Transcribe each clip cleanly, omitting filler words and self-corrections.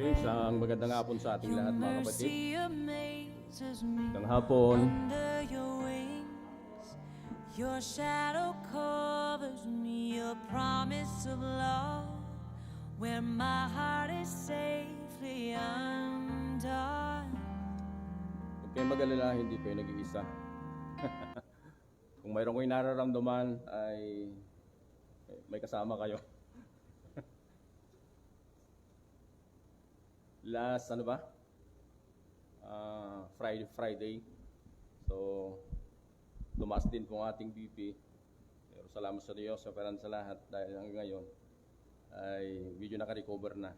Okay, isang magandang hapon sa ating lahat mga kapatid. Magandang hapon. Your shadow covers me, your promise of love, where my heart is safely undone. Huwag kayong mag-alala, hindi kayo nag-iisa. Kung mayroon kayong nararamdaman ay may kasama kayo. Last Friday. So, tumaas din po ang ating BP. Pero salamat sa Diyos, sa sa lahat dahil hanggang ngayon ay medyo naka-recover na.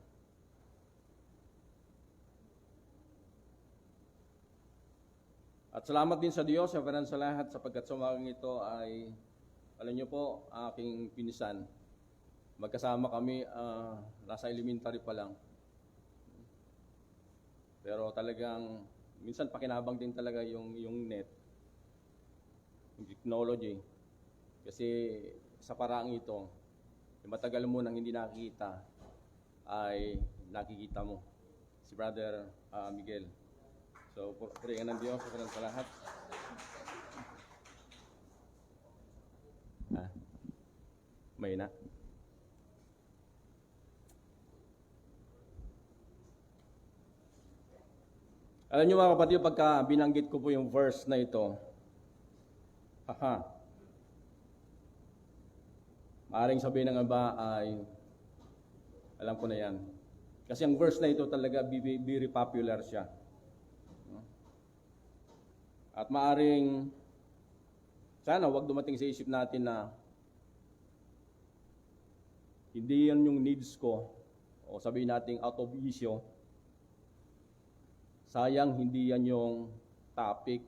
At salamat din sa Diyos, sa lahat sapagkat sa umagang ito ay, alam niyo po, aking pinsan. Magkasama kami, nasa elementary pa lang. Pero talagang, minsan pakinabang din talaga yung net, yung technology. Kasi sa paraang ito, matagal mo nang hindi nakikita, ay nakikita mo. Si Brother Miguel. So, purihan ng Diyos sa lahat. May na. Alam niyo mga kapatid, pagka binanggit ko po yung verse na ito, maaaring sabihin ng iba ay, alam ko na yan. Kasi ang verse na ito talaga, very popular siya. At maaaring, sana wag dumating sa isip natin na, hindi yan yung needs ko, o sabihin natin out of issue. Sayang hindi yan yung topic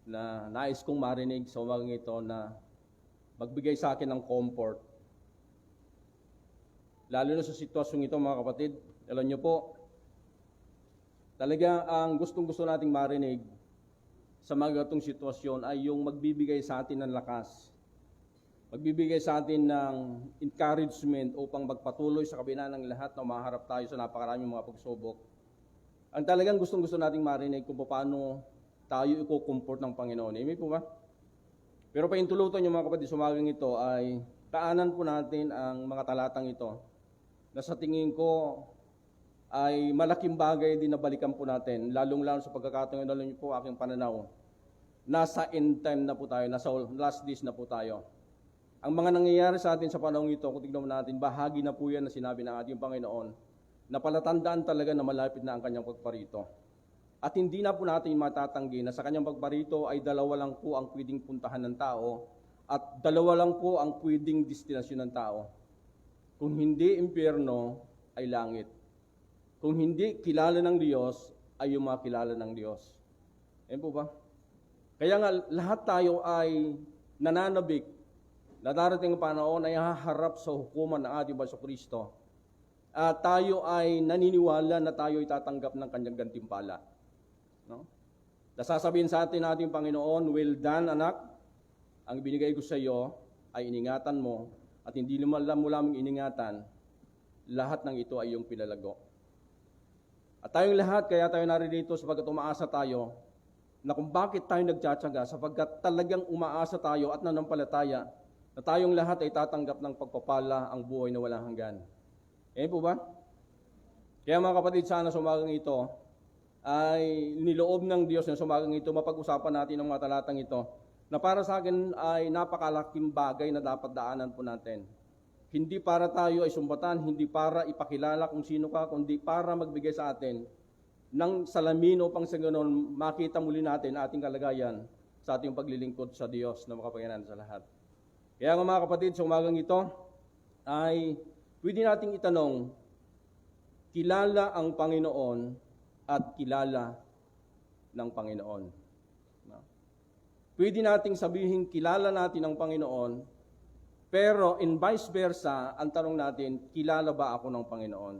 na nais kong marinig sa umagang ito na magbigay sa akin ng comfort. Lalo na sa sitwasyong ito mga kapatid, alam niyo po, talaga ang gustong-gusto nating marinig sa mga gatong sitwasyon ay yung magbibigay sa atin ng lakas. Magbibigay sa atin ng encouragement upang magpatuloy sa kabila ng lahat na maharap tayo sa napakaraming mga pagsubok. Ang talagang gustong-gusto nating marinig kung paano tayo i-comfort ng Panginoon. Amen po ba? Pero paintulutan yung mga kapatid, sumagang ito ay taanan po natin ang mga talatang ito na sa tingin ko ay malaking bagay din na balikan po natin, lalong-lalo sa pagkakataon na po aking pananaw. Nasa end time na po tayo, nasa last days na po tayo. Ang mga nangyayari sa atin sa panahon ito, kung tignan natin, bahagi na po yan na sinabi ng ating Panginoon, na palatandaan talaga na malapit na ang kanyang pagparito. At hindi na po natin matatanggi na sa kanyang pagparito ay dalawa lang po ang pwedeng puntahan ng tao at dalawa lang po ang pwedeng destinasyon ng tao. Kung hindi impyerno, ay langit. Kung hindi kilala ng Diyos, ay yung mga kilala ng Diyos. Ayan po ba? Kaya nga lahat tayo ay nananabik na darating ang panahon ay haharap sa hukuman ng ating Hesus Kristo. Tayo ay naniniwala na tayo ay tatanggap ng kanyang gantimpala. No? Nasasabihin sa atin ating Panginoon, well done anak, ang binigay ko sa iyo ay iningatan mo at hindi mo lamang iningatan, lahat ng ito ay iyong pinalago. At tayong lahat, kaya tayo naririto sapagkat umaasa tayo na kung bakit tayo nagtsatsaga, sapagkat talagang umaasa tayo at nanampalataya na tayong lahat ay tatanggap ng pagpapala ang buhay na walang hanggan. Ayan po ba? Kaya mga kapatid, sana sa umagang ito ay niloob ng Diyos na sa umagang ito, mapag-usapan natin ang mga talatang ito na para sa akin ay napakalaking bagay na dapat daanan po natin. Hindi para tayo ay sumbatan, hindi para ipakilala kung sino ka, kundi para magbigay sa atin ng salamin upang sa ganoon makita muli natin ating kalagayan sa ating paglilingkod sa Diyos na makapangyarihan sa lahat. Kaya mga kapatid, sa umagang ito ay pwede nating itanong, kilala ang Panginoon at kilala ng Panginoon. Pwede nating sabihin, kilala natin ang Panginoon, pero in vice versa, ang tanong natin, kilala ba ako ng Panginoon?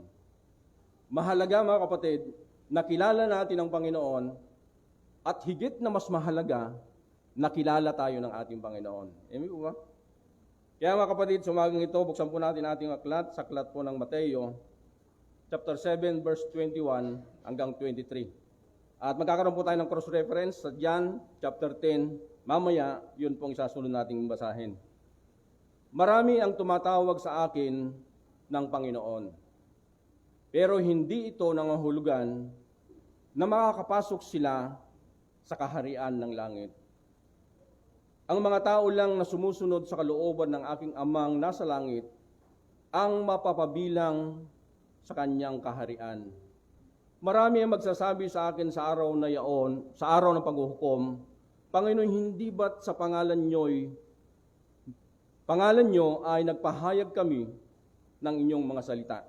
Mahalaga mga kapatid, na kilala natin ang Panginoon, at higit na mas mahalaga, nakilala tayo ng ating Panginoon. Amen po ba? Kaya mga kapatid, sumagang ito, buksan po natin ating aklat, sa aklat po ng Mateo, chapter 7, verse 21 hanggang 23. At magkakaroon po tayo ng cross-reference sa John chapter 10. Mamaya, yun pong isasunod nating basahin. Marami ang tumatawag sa akin ng Panginoon, pero hindi ito nangahulugan na makakapasok sila sa kaharian ng langit. Ang mga tao lang na sumusunod sa kalooban ng aking amang nasa langit ang mapapabilang sa kanyang kaharian. Marami ang magsasabi sa akin sa araw na yaon, sa araw ng paghuhukom, Panginoon, hindi ba't sa pangalan nyo ay nagpahayag kami ng inyong mga salita?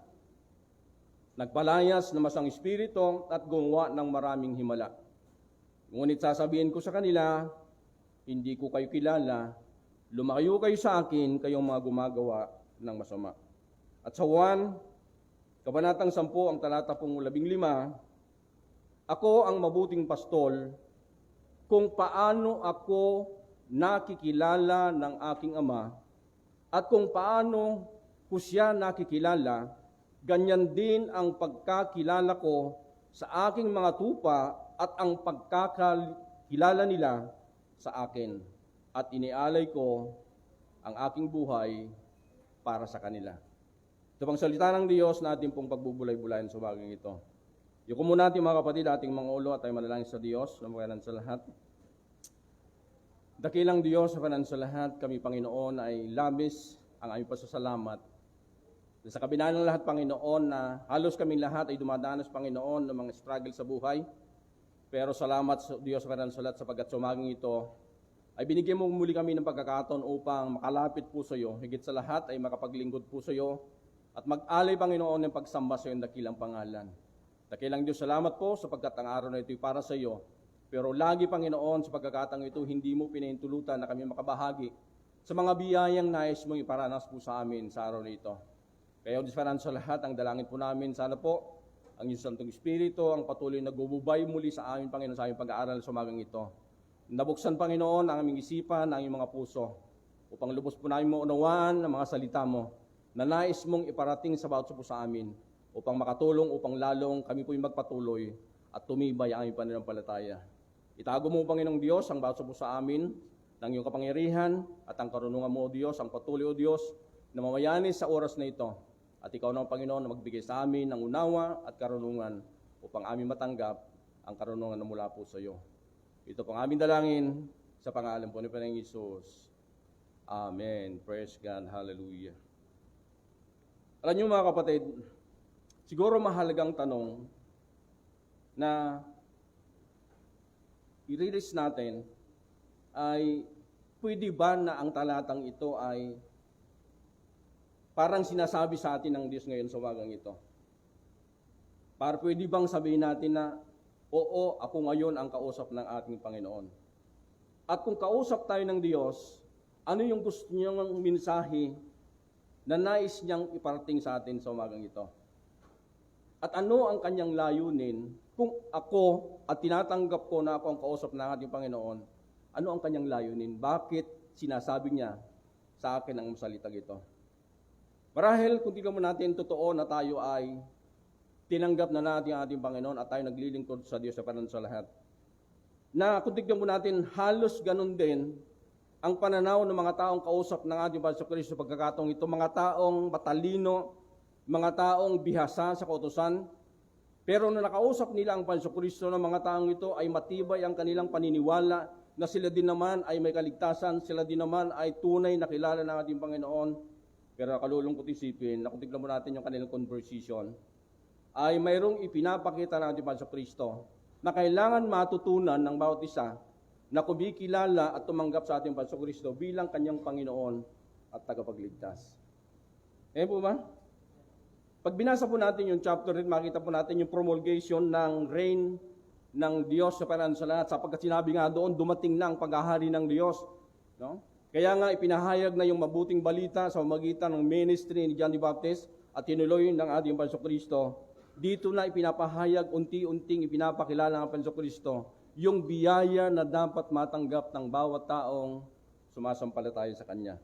Nagpalayas na masang espiritu at gumawa ng maraming himala. Ngunit sasabihin ko sa kanila, hindi ko kayo kilala, lumayo kayo sa akin, kayong mga gumagawa ng masama. At sa Juan, Kabanatang 10, ang talata 15, ako ang mabuting pastol, kung paano ako nakikilala ng aking ama, at kung paano ko siya nakikilala, ganyan din ang pagkakilala ko sa aking mga tupa at ang pagkakilala nila sa akin. At inialay ko ang aking buhay para sa kanila. Ito pang salita ng Diyos na ating pong pagbubulay-bulayan sa bagay ito. Yuko muna natin mga kapatid, ating mga ulo at tayo manalangin sa Diyos, na magalan sa lahat. Dakilang Diyos, magalan sa lahat, kami Panginoon ay labis ang aming pasasalamat. Sa kabila ng lahat, Panginoon, na halos kaming lahat ay dumadanas, Panginoon, ng mga struggle sa buhay. Pero salamat sa Diyos, magalan sa lahat, sapagkat sa umagang ito, ay binigyan mo muli kami ng pagkakataon upang makalapit po sa iyo. Higit sa lahat ay makapaglingkod po sa iyo at mag-alay, Panginoon, ng pagsamba sa iyong dakilang pangalan. Dakilang Diyos, salamat po sapagkat ang araw na ito ay para sa iyo. Pero lagi, Panginoon, sa pagkakataong ito, hindi mo pinahintulutan na kami makabahagi sa mga biyayang nais mong iparanas po sa amin sa araw na ito. Kaya, Diyos, sa lahat, ang dalangin po namin, sana po, ang iyong Santong Espiritu, ang patuloy na gumubay muli sa amin, Panginoon, sa aming pag-aaral sa umagang ito. Nabuksan, Panginoon, ang aming isipan, ang aming mga puso, upang lubos po namin maunawaan ang mga salita mo, na nais mong iparating sa bawat po sa amin, upang makatulong, upang lalong kami po'y magpatuloy at tumibay ang aming pananampalataya. Itago mo, Panginoong Diyos, ang bawat po sa amin, ng iyong kapangyarihan at ang karunungan mo, O Diyos, ang patuloy, O Diyos, na mamayanin sa oras na ito. At ikaw na, Panginoon, na magbigay sa amin ng unawa at karunungan upang amin matanggap ang karunungan na mula po sa iyo. Ito pang aming dalangin sa pangalan po ni Panginoong Hesus. Amen. Praise God. Hallelujah. Alam niyo mga kapatid, siguro mahalagang tanong na i-release natin ay pwede ba na ang talatang ito ay parang sinasabi sa atin ng Diyos ngayon sa wagang ito? Para pwede bang sabihin natin na, oo, ako ngayon ang kausap ng ating Panginoon. At kung kausap tayo ng Diyos, ano yung gusto niyang mensahe na nais niyang iparating sa atin sa umagang ito? At ano ang kanyang layunin kung ako at tinatanggap ko na ako ang kausap ng ating Panginoon? Ano ang kanyang layunin? Bakit sinasabi niya sa akin ang salitang ito? Marahil kung tingnan mo natin, totoo na tayo ay tinanggap na natin ang ating Panginoon at tayo naglilingkod sa Diyos sa panan sa lahat. Na kung tingnan mo natin, halos ganun din ang pananaw ng mga taong kausap ng ating Panginoon Kristo sa pagkakataong ito, mga taong matalino, mga taong bihasa sa kautusan, pero na nakausap nila ang Panginoon Kristo ng mga taong ito ay matibay ang kanilang paniniwala na sila din naman ay may kaligtasan, sila din naman ay tunay na kilala ng ating Panginoon. Pero nakalulungkot isipin, na kung tignan mo natin yung kanilang conversation, ay mayroong ipinapakita ng ating Panginoon Kristo na kailangan matutunan ng bawat isa na kumikilala at tumanggap sa ating Panginoon Kristo bilang kanyang Panginoon at tagapagligtas. Po ba? Pag binasa po natin yung chapter rin, makita po natin yung promulgation ng reign ng Diyos sa panan sa lahat, sapagkat sinabi nga doon, dumating na ang paghahari ng Diyos. No? Kaya nga ipinahayag na yung mabuting balita sa pamamagitan ng ministry ni John the Baptist at tinuloy ng ating Panginoon Kristo. Dito na ipinapahayag, unti-unting ipinapakilala ng Panginoon Kristo yung biyaya na dapat matanggap ng bawat taong sumasampalataya sa Kanya.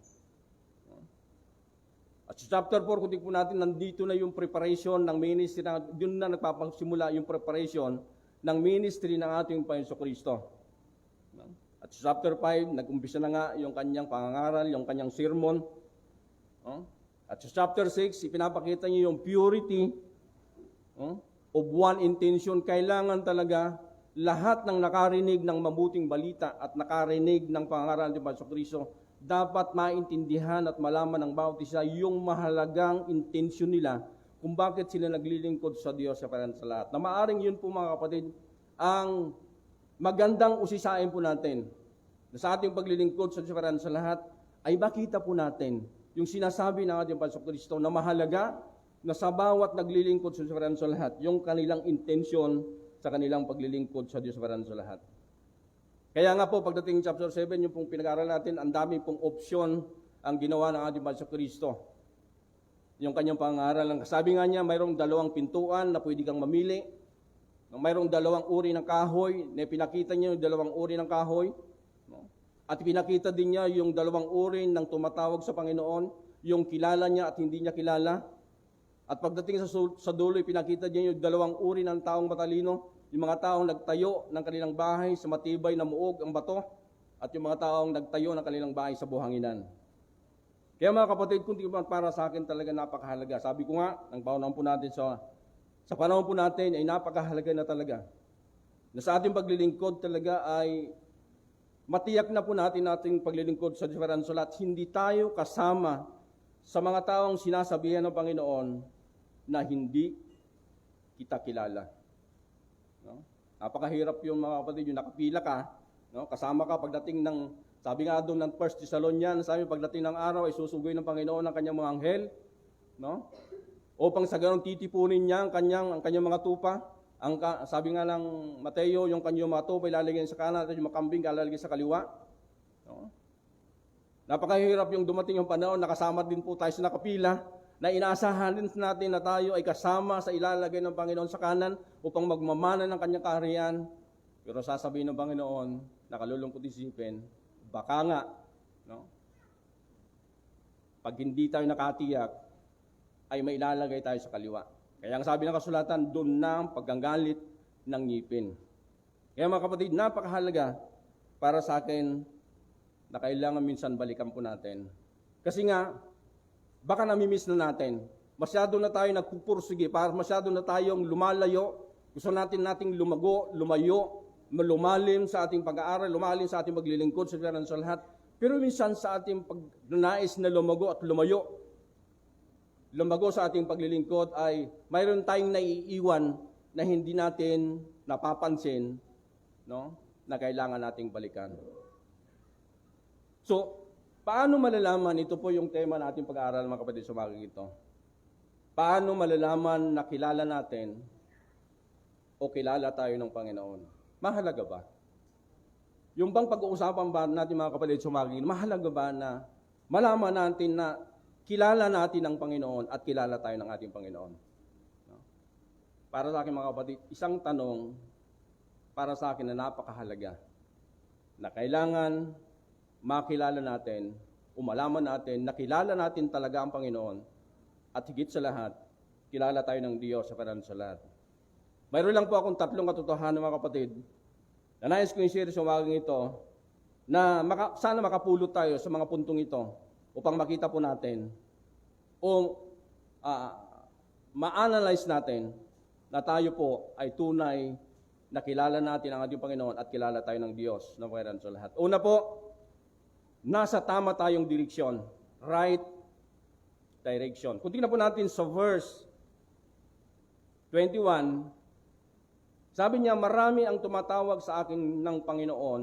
At sa chapter 4, kung tingnan po natin, nandito na yung preparation ng ministry, yun na nagpapasimula yung preparation ng ministry ng ating Panginoon Kristo. At sa chapter 5, nag-umpisa na nga yung kanyang pangangaral, yung kanyang sermon. At sa chapter 6, ipinapakita niyo yung purity of one intention. Kailangan talaga lahat ng nakarinig ng mabuting balita at nakarinig ng pangangaral ng Panginoon Kristo, dapat maintindihan at malaman ng bawat isa yung mahalagang intensyon nila kung bakit sila naglilingkod sa Diyos sa parang sa lahat. Na maaring yun po mga kapatid, ang magandang usisain po natin na sa ating paglilingkod sa parang sa lahat ay makita po natin yung sinasabi ng ating Panginoon Kristo na mahalaga na sa bawat naglilingkod sa parang sa lahat, yung kanilang intensyon sa kanilang paglilingkod sa Diyos sa parang sa lahat. Kaya nga po, pagdating chapter 7, yung pong pinag-aaral natin, ang dami pong opsyon ang ginawa ng ating Panginoon Kristo. Yung kanyang pangaral. Sabi nga niya, mayroong 2 pintuan na pwede kang mamili. Mayroong 2 uri ng kahoy, na pinakita niya yung 2 uri ng kahoy. At pinakita din niya yung 2 uri ng tumatawag sa Panginoon, yung kilala niya at hindi niya kilala. At pagdating sa dulo, pinakita niya yung 2 uri ng taong matalino, yung mga taong nagtayo ng kanilang bahay sa matibay na muog ang bato, at yung mga taong nagtayo ng kanilang bahay sa buhanginan. Kaya mga kapatid, kung para sa akin talaga napakahalaga. Sabi ko nga, ang panahon po natin sa panahon po natin ay napakahalaga na talaga. Na sa ating paglilingkod talaga ay matiyak na po natin ating paglilingkod sa diferensya at hindi tayo kasama sa mga taong sinasabihan ng Panginoon na hindi kita kilala. No? Napakahirap yung mga kapatid, yung nakapila ka, no? Kasama ka pagdating ng, sabi nga doon ng 1 Thessalonians, sabi pagdating ng araw ay susugoy ng Panginoon ang kanyang mga anghel, no? Upang sa ganun titipunin niya ang kanyang mga tupa. Sabi nga ng Mateo, yung kanyang mga tupa ilalagay sa kanan at yung makambing ilalagay sa kaliwa. No? Napakahirap yung dumating yung panahon, nakasama din po tayo sa nakapila, na inaasahan din natin na tayo ay kasama sa ilalagay ng Panginoon sa kanan upang magmamana ng kanyang kaharian. Pero sasabihin ng Panginoon, nakalulungkot isipin, baka nga, no? Pag hindi tayo nakatiyak, ay mailalagay tayo sa kaliwa. Kaya ang sabi ng kasulatan, doon na ang pagganggalit ng ngipin. Kaya mga kapatid, napakahalaga para sa akin na kailangan minsan balikan po natin. Kasi nga, baka namimiss na natin. Masyado na tayo nagpupursige, masyado na tayong lumalayo. Gusto nating lumago, lumayo, lumalim sa ating pag-aaral, lumalim sa ating paglilingkod sa Panginoon sa lahat. Pero minsan sa ating pagnanais na lumago at lumago sa ating paglilingkod ay mayroon tayong naiiwan na hindi natin napapansin, no? Na kailangan nating balikan. So, paano malalaman, ito po yung tema natin pag-aaral mga kapatid sa umagang ito. Paano malalaman na kilala natin o kilala tayo ng Panginoon? Mahalaga ba? Yung bang pag-uusapan ba natin mga kapatid sa umagang ito, mahalaga ba na malaman natin na kilala natin ang Panginoon at kilala tayo ng ating Panginoon? No? Para sa akin mga kapatid, isang tanong para sa akin na napakahalaga na kailangan makilala natin, umalaman natin, nakilala natin talaga ang Panginoon at higit sa lahat, kilala tayo ng Diyos sa parang sa lahat. Mayroon lang po akong 3 katotohanan mga kapatid na nais ko i-share sa umagang ito na sana makapulot tayo sa mga puntong ito upang makita po natin o ma-analyze natin na tayo po ay tunay na kilala natin ang ating Panginoon at kilala tayo ng Diyos na parang sa lahat. Una po, nasa tama tayong direksyon, right direction. Kung tingnan po natin sa verse 21, sabi niya, marami ang tumatawag sa akin ng Panginoon,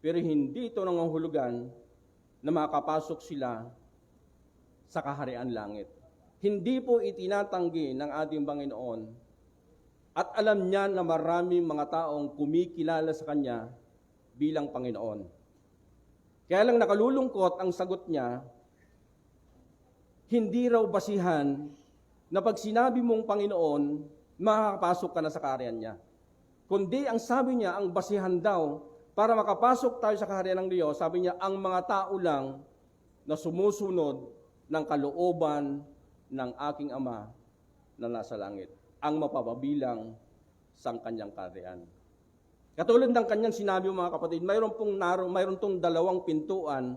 pero hindi ito nangangahulugan na makapasok sila sa kaharian langit. Hindi po itinatanggi ng ating Panginoon at alam niya na maraming mga taong kumikilala sa Kanya bilang Panginoon. Kaya lang nakalulungkot ang sagot niya, hindi raw basihan na pag sinabi mong Panginoon, makakapasok ka na sa kaharian niya. Kundi ang sabi niya, ang basihan daw, para makapasok tayo sa kaharian ng Diyos, sabi niya, ang mga tao lang na sumusunod ng kalooban ng aking Ama na nasa langit, ang mapapabilang sa kanyang kaharian. Katulad ng kanyang sinabi, mga kapatid, mayroon tong dalawang pintuan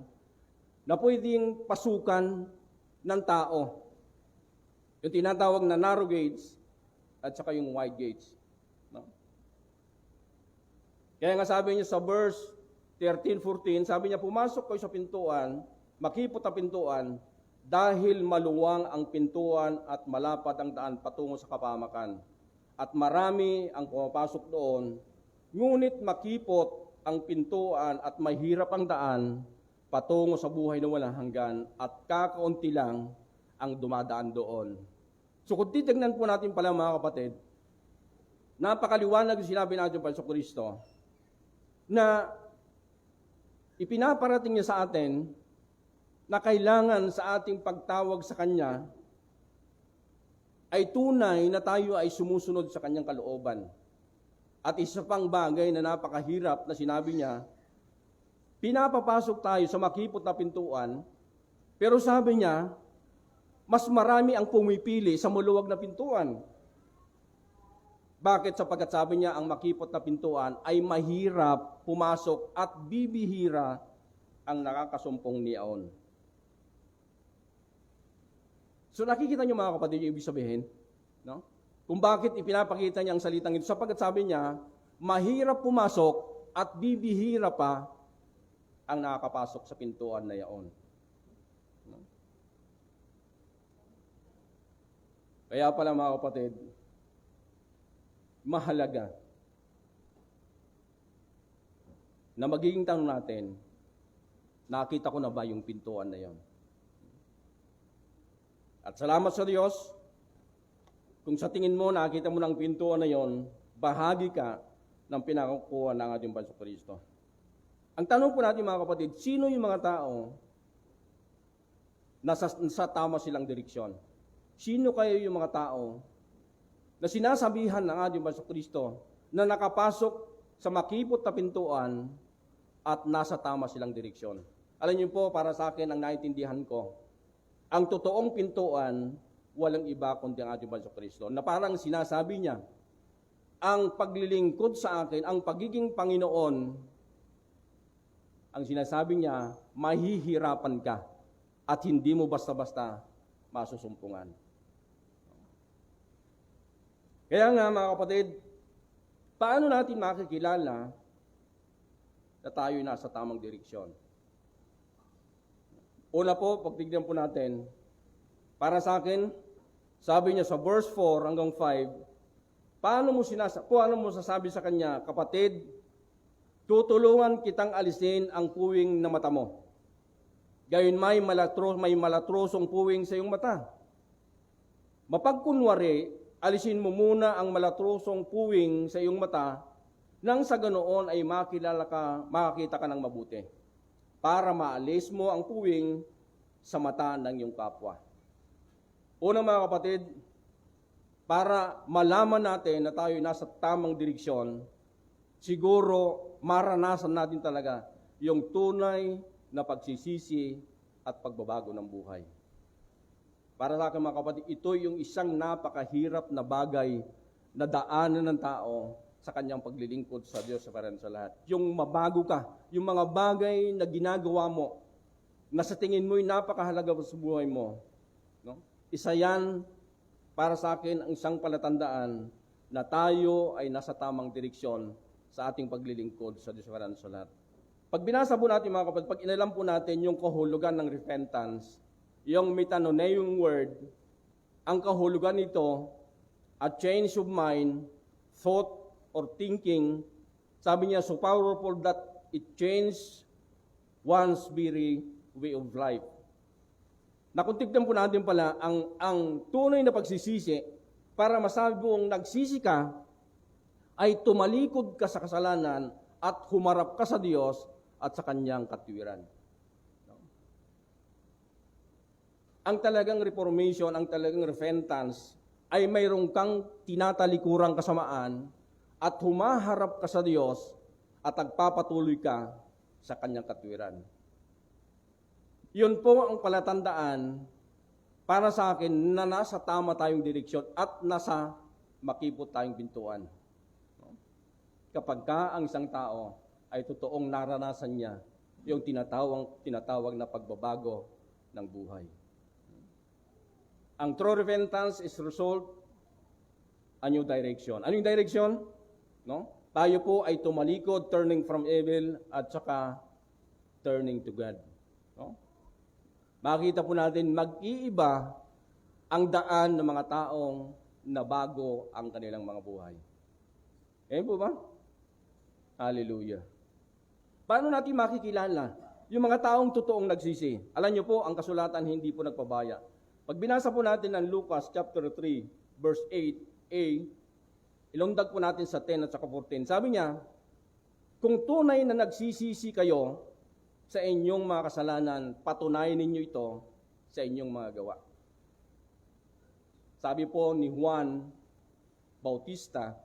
na pwedeng pasukan ng tao. Yung tinatawag na narrow gates at saka yung wide gates. No? Kaya nga sabi niya sa verse 13-14, sabi niya, pumasok kayo sa pintuan, makipot ang pintuan, dahil maluwang ang pintuan at malapad ang daan patungo sa kapahamakan. At marami ang pumapasok doon, ngunit makipot ang pintuan at mahirap ang daan patungo sa buhay na walang hanggan at kakaunti lang ang dumadaan doon. So kung titignan po natin pala, mga kapatid, napakaliwanag yung sinabi natin pa sa Kristo na ipinaparating niya sa atin na kailangan sa ating pagtawag sa Kanya ay tunay na tayo ay sumusunod sa Kanyang kalooban. At isa pang bagay na napakahirap na sinabi niya, pinapapasok tayo sa makipot na pintuan, pero sabi niya, mas marami ang pumipili sa maluwag na pintuan. Bakit? Sapagkat sabi niya, ang makipot na pintuan ay mahirap pumasok at bibihira ang nakakasumpong niyaon. So nakikita niyo, mga kapatid, yung ibig sabihin, no? Kung bakit ipinapakita niya ang salitang ito, sapagkat sabi niya, mahirap pumasok at bibihira pa ang nakakapasok sa pintuan na yaon. No? Kaya pala, mga kapatid, mahalaga na magiging tanong natin, nakita ko na ba yung pintuan na yon? At salamat sa Diyos, kung sa tingin mo nakita mo ng pintuan na yon, bahagi ka ng pinakukuha ng ating Bansa Kristo. Ang tanong po natin, mga kapatid, sino yung mga tao na sa tama silang direksyon? Sino kayo yung mga tao na sinasabihan ng ating Bansa Kristo na nakapasok sa makipot na pintuan at nasa tama silang direksyon? Alam niyo po, para sa akin, ang naintindihan ko, ang totoong pintuan, walang iba kundi ang ating Bansa Kristo. Na parang sinasabi niya, ang paglilingkod sa akin, ang pagiging Panginoon, ang sinasabi niya, mahihirapan ka at hindi mo basta-basta masusumpungan. Kaya nga, mga kapatid, paano natin makikilala na tayo nasa tamang direksyon? Una po, pagtignan po natin, para sa akin, sabi niya sa verse 4 hanggang 5, paano mo sasabi sa kanya, kapatid, tutulungan kitang alisin ang puwing na mata mo. Gayon may malatrosong puwing sa iyong mata. Mapagkunwari, alisin mo muna ang malatrosong puwing sa iyong mata nang sa ganoon ay makakita ka ng mabuti para maalis mo ang puwing sa mata ng iyong kapwa. Una, mga kapatid, para malaman natin na tayo nasa tamang direksyon, siguro maranasan natin talaga yung tunay na pagsisisi at pagbabago ng buhay. Para sa akin, mga kapatid, ito yung isang napakahirap na bagay na daanan ng tao sa kanyang paglilingkod sa Diyos sa parang sa lahat. Yung mabago ka, yung mga bagay na ginagawa mo, na sa tingin mo'y napakahalaga sa buhay mo. No? Isa yan, para sa akin, ang isang palatandaan na tayo ay nasa tamang direksyon sa ating paglilingkod sa Diyos sa parang sa lahat. Pag binasa po natin, mga kapatid, pag inalam po natin yung kahulugan ng repentance, yung metanoneum word, ang kahulugan nito, a change of mind, thought, or thinking, sabi niya, so powerful that it changed one's very way of life. Nakuntignan po natin pala, ang tunay na pagsisisi, para masabi mong nagsisi ka, ay tumalikod ka sa kasalanan at humarap ka sa Diyos at sa Kanyang katwiran. Ang talagang reformation, ang talagang repentance, ay mayroong kang tinatalikurang kasamaan at humaharap ka sa Diyos at nagpapatuloy ka sa Kanyang katwiran. Yun po ang palatandaan para sa akin na nasa tama tayong direksyon at nasa makipot tayong pintuan. Kapag ka ang isang tao ay totoong naranasan niya yung tinatawag na pagbabago ng buhay. Ang true repentance is result a new direction. Ano yung direction? No? Tayo po ay tumalikod, turning from evil at saka turning to God. No? Makita po natin mag-iiba ang daan ng mga taong nabago ang kanilang mga buhay. Ngayon po ba? Hallelujah. Paano natin makikilala yung mga taong totoong nagsisi? Alam niyo po, ang kasulatan hindi po nagpabaya. Pag binasa po natin ang Lucas chapter 3, verse 8a, ilongdag po natin sa 10 at saka 14. Sabi niya, kung tunay na nagsisisi kayo sa inyong mga kasalanan, patunayan ninyo ito sa inyong mga gawa. Sabi po ni Juan Bautista,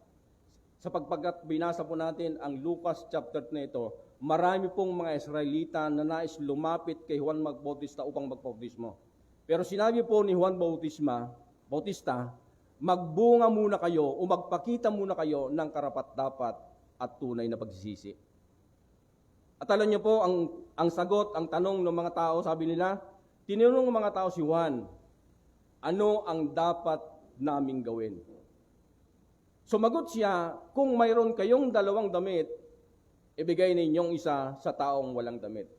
sa pagpagkat binasa po natin ang Lucas chapter na ito, marami pong mga Israelita na nais lumapit kay Juan Bautista upang magpabautismo. Pero sinabi po ni Juan Bautista, magbunga muna kayo o magpakita muna kayo ng karapat-dapat at tunay na pagsisisi. At alam niyo po, ang sagot, ang tanong ng mga tao, sabi nila, tinanong ng mga tao si Juan, ano ang dapat naming gawin? Sumagot siya, kung mayroon kayong 2 damit, ibigay ninyong isa sa taong walang damit.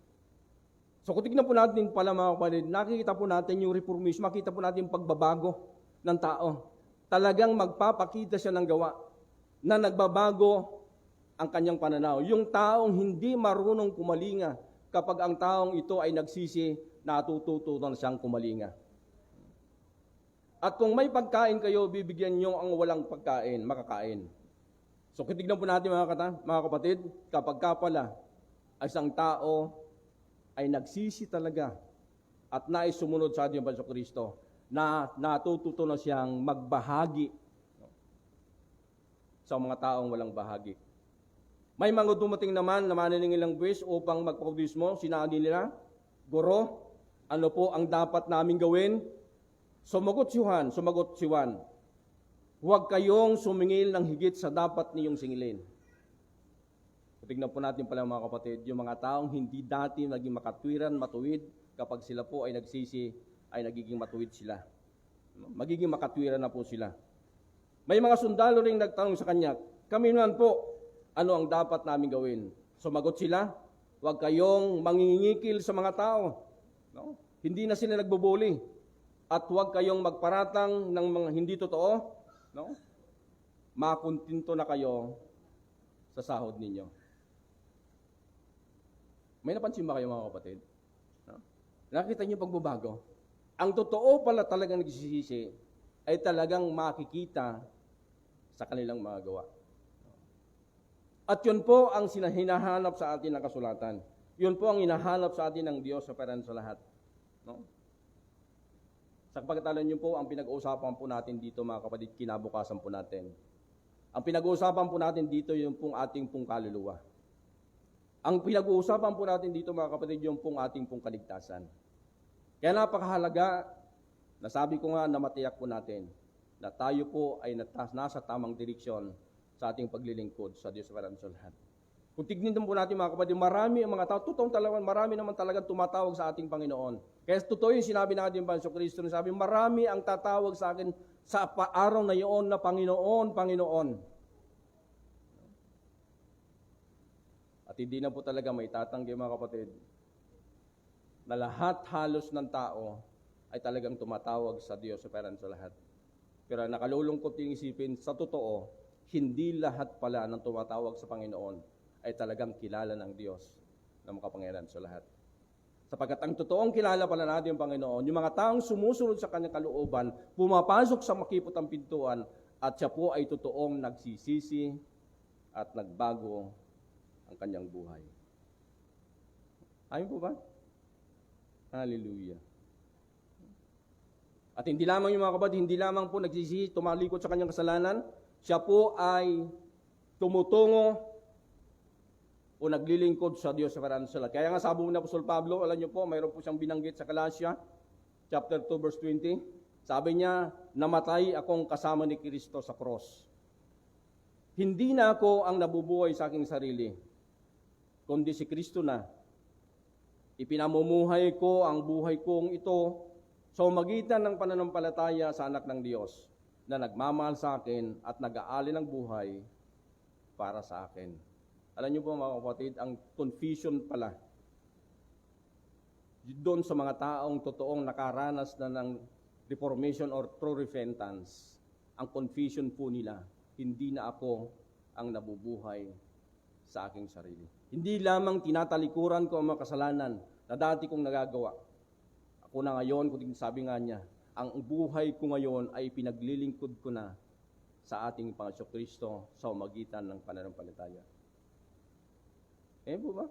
So kung tignan po natin pala mga kapatid, nakikita po natin yung reformation, makita po natin yung pagbabago ng tao. Talagang magpapakita siya ng gawa na nagbabago ang kanyang pananaw. Yung taong hindi marunong kumalinga, kapag ang taong ito ay nagsisi, natututo na siyang kumalinga. At kung may pagkain kayo, bibigyan nyo ang walang pagkain, makakain. So kitignan po natin mga kapatid, kapag ka pala isang tao ay nagsisi talaga at nais sumunod sa ating Panginoong Kristo, na natututo na siyang magbahagi sa mga taong walang bahagi. May mga dumating naman na maninilang buwis upang magpabautismo. Sinabi nila, Guro, ano po ang dapat namin gawin? Sumagot si Juan, huwag kayong sumingil ng higit sa dapat niyong singilin. Tignan po natin pala mga kapatid, yung mga taong hindi dati naging makatwiran, matuwid, kapag sila po ay nagsisi, ay nagiging matuwid sila. Magiging makatwiran na po sila. May mga sundalo ring nagtanong sa kanya, kami naman po, ano ang dapat namin gawin? Sumagot sila, huwag kayong mangingikil sa mga tao. No? Hindi na sila nagbubuli. At huwag kayong magparatang ng mga hindi totoo. No? Makuntinto na kayo sa sahod ninyo. May napansin ba kayo mga kapatid? No? Nakita niyo pagbabago? Ang totoo pala talagang nagsisisi ay talagang makikita sa kanilang mga gawa. At yun po ang hinahanap sa atin ng kasulatan. Yun po ang hinahanap sa atin ng Diyos sa peran sa lahat. No? Sa pagkatalan niyo po, ang pinag-uusapan po natin dito mga kapatid, kinabukasan po natin. Ang pinag-uusapan po natin dito yung pong ating pong kaluluwa. Ang pinag-uusapan po natin dito mga kapatid, yung pong ating pong kaligtasan. Kaya napakahalaga, nasabi ko nga na matiyak po natin, na tayo po ay nasa tamang direksyon sa ating paglilingkod sa Diyos para sa lahat. Kung tignan po natin mga kapatid, marami ang mga tao, totoong talagang marami naman talagang tumatawag sa ating Panginoon. Kaya totoo yung sinabi natin Panginoon Kristo, sabi, marami ang tatawag sa akin sa araw na iyon na Panginoon, Panginoon. At hindi na po talaga may tatanggi mga kapatid, na lahat halos ng tao ay talagang tumatawag sa Diyos sa peran sa lahat. Pero nakalulungkot yung isipin, sa totoo, hindi lahat pala ng tumatawag sa Panginoon ay talagang kilala ng Diyos na makapangyarihan sa lahat. Sapagkat ang totoong kilala pala natin yung Panginoon, yung mga taong sumusunod sa kanyang kalooban, pumapasok sa makipot ang pintuan, at siya po ay totoong nagsisisi at nagbago ang kanyang buhay. Ayon po ba? Hallelujah. At hindi lamang yung mga kapatid, hindi lamang po nagsisisi, tumalikod sa kanyang kasalanan, siya po ay tumutungo o naglilingkod sa Diyos sa karan sa lahat. Kaya nga sabi ni Apostol Pablo, alam niyo po, mayroon po siyang binanggit sa Galatia, chapter 2, verse 20. Sabi niya, namatay akong kasama ni Kristo sa cross. Hindi na ako ang nabubuhay sa aking sarili, kundi si Kristo na. Ipinamumuhay ko ang buhay kong ito sa magitan ng pananampalataya sa anak ng Diyos na nagmamahal sa akin at nag-aali ng buhay para sa akin. Alam niyo po mga kapatid, ang confusion pala doon sa mga taong totoong nakaranas na ng reformation or true repentance, ang confusion po nila, hindi na ako ang nabubuhay sa aking sarili. Hindi lamang tinatalikuran ko ang mga kasalanan na dati kong nagagawa. Ako na ngayon, kung sabi nga niya, ang buhay ko ngayon ay pinaglilingkod ko na sa ating Panginoong Kristo sa magitan ng pananampalataya. Po ba?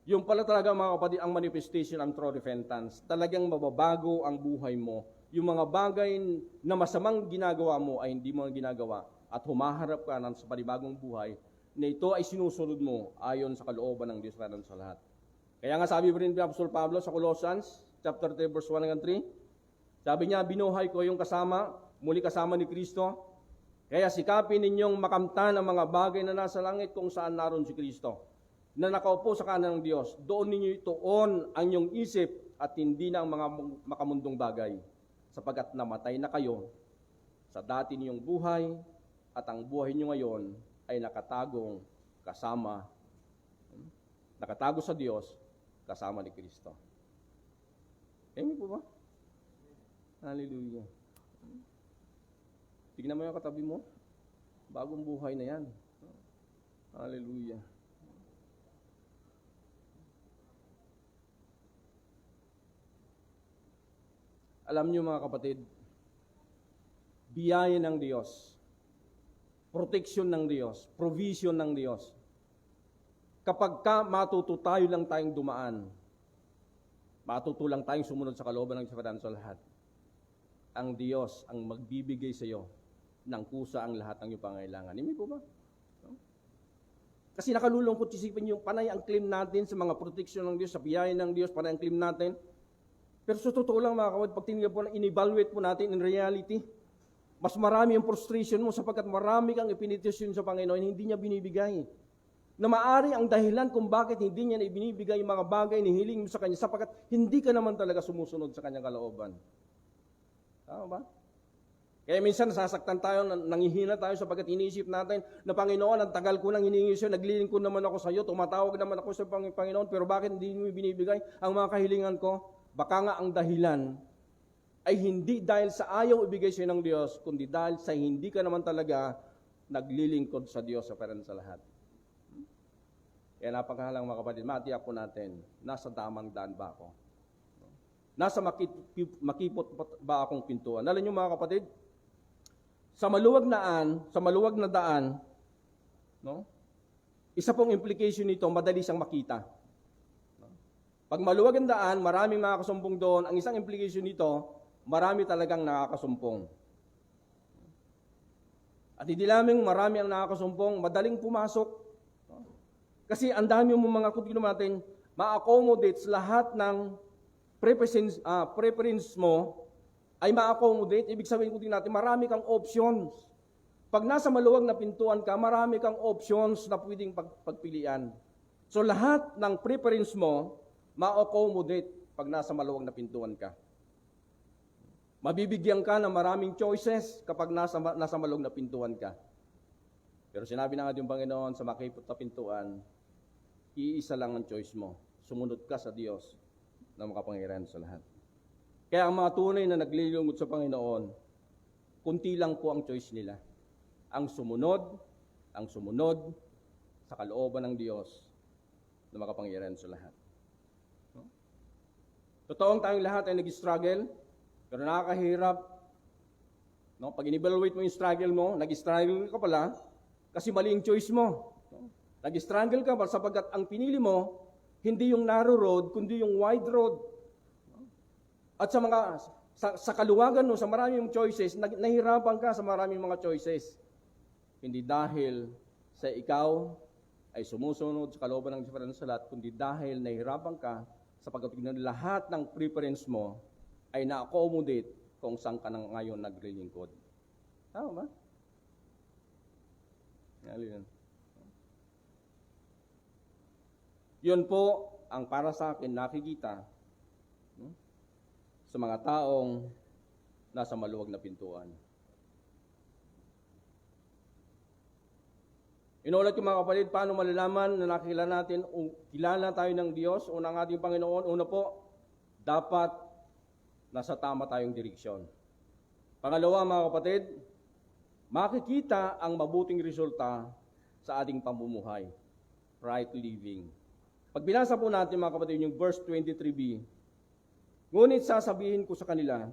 Yung pala talaga mga kapatid, ang manifestation ng true repentance. Talagang mababago ang buhay mo. Yung mga bagay na masamang ginagawa mo ay hindi mo ginagawa at humaharap ka sa panibagong buhay na ito ay sinusunod mo ayon sa kalooban ng Diyos na sa lahat. Kaya nga sabi rin ni Apostol Pablo sa Colossians chapter 3 verse 1 and 3, sabi niya, binuhay ko yung muli kasama ni Kristo, kaya sikapin ninyong makamtan ang mga bagay na nasa langit kung saan naroon si Kristo, na nakaupo sa kanan ng Diyos. Doon ninyo ituon ang inyong isip at hindi na ang mga makamundong bagay, sapagkat namatay na kayo sa dati ninyong buhay at ang buhay niyo ngayon ay nakatago sa Diyos kasama ni Kristo. Amen po ba? Hallelujah. Tignan mo yung katabi mo. Bagong buhay na yan. Hallelujah. Alam niyo mga kapatid, biyaya ng Diyos, protection ng Diyos, provision ng Diyos. Kapag matuto tayo lang tayong dumaan, matuto lang tayong sumunod sa kalooban ng Diyos sa lahat, ang Diyos ang magbibigay sa iyo ng kusa ang lahat ng iyong pangailangan. Hindi po ba? No? Kasi nakalulungkot isipin yung panay ang claim natin sa mga protection ng Diyos, sa biyaya ng Diyos, panay ang claim natin. Pero sa totoo lang mga kapatid, pag tinignan po, in-evaluate po natin in reality, mas marami ang frustration mo sapagkat marami kang ipinitisyon sa Panginoon, hindi niya binibigay. Na maari ang dahilan kung bakit hindi niya na ibinibigay yung mga bagay ni hiling mo sa Kanya sapagkat hindi ka naman talaga sumusunod sa Kanyang kalooban. Tama ba? Kaya minsan nasasaktan tayo, nangihina tayo sapagkat iniisip natin na Panginoon, ang tagal ko nang hiningi sa'yo, naglilingkod naman ako sa iyo, tumatawag naman ako sa Panginoon, pero bakit hindi mo binibigay ang mga kahilingan ko? Baka nga ang dahilan ay hindi dahil sa ayaw ibigay sa'yo ng Diyos, kundi dahil sa hindi ka naman talaga naglilingkod sa Diyos sa parang sa lahat. Kaya napakahalang mga kapatid, matiyak po natin, nasa tamang daan ba ako? Nasa makipot ba akong pintuan? Alam niyo mga kapatid, sa maluwag na daan, no? Isa pong implication nito, madali siyang makita. No? Pag maluwag ang daan, maraming nakakasumpong doon. Ang isang implication nito, marami talagang nakakasumpong. At hindi lamang marami ang nakakasumpong, madaling pumasok. No? Kasi ang dami mo mga kutino natin, ma-accommodate lahat ng preference mo ay ma-accommodate. Ibig sabihin ko din natin, marami kang options. Pag nasa maluwag na pintuan ka, marami kang options na pwedeng pagpilian. So lahat ng preference mo, ma-accommodate pag nasa maluwag na pintuan ka. Mabibigyan ka ng maraming choices kapag nasa maluwag na pintuan ka. Pero sinabi na nga yung Panginoon sa makipot na pintuan, iisa lang ang choice mo. Sumunod ka sa Diyos na makapangyarihan sa lahat. Kaya ang mga tunay na naglilingkod sa Panginoon, kunti lang po ang choice nila. Ang sumunod sa kalooban ng Diyos na makapangyarihan sa lahat. No? Totoong tayong lahat ay nag-struggle, pero nakakahirap. No? Pag in-evaluate mo yung struggle mo, nag-struggle ka pala kasi mali yung choice mo. No? Nag-struggle ka sapagkat ang pinili mo, hindi yung narrow road, kundi yung wide road. At sa kaluwagan mo, sa maraming choices, nahirapan ka sa maraming mga choices. Hindi dahil sa ikaw ay sumusunod sa kalooban ng Diyos sa lahat, kundi dahil nahirapan ka sapagkat lahat ng preference mo ay na-accommodate kung saan ka nang ngayon naglilingkod. Tama ba? Yan. Yun po ang para sa akin nakikita sa mga taong nasa maluwag na pintuan. Inulat ko mga kapatid, paano malalaman na nakilala natin o kilala tayo ng Diyos o ng ating Panginoon? Una po, dapat nasa tama tayong direksyon. Pangalawa mga kapatid, makikita ang mabuting resulta sa ating pamumuhay. Right living. Pag binasa po natin mga kapatid yung verse 23b, ngunit sasabihin ko sa kanila,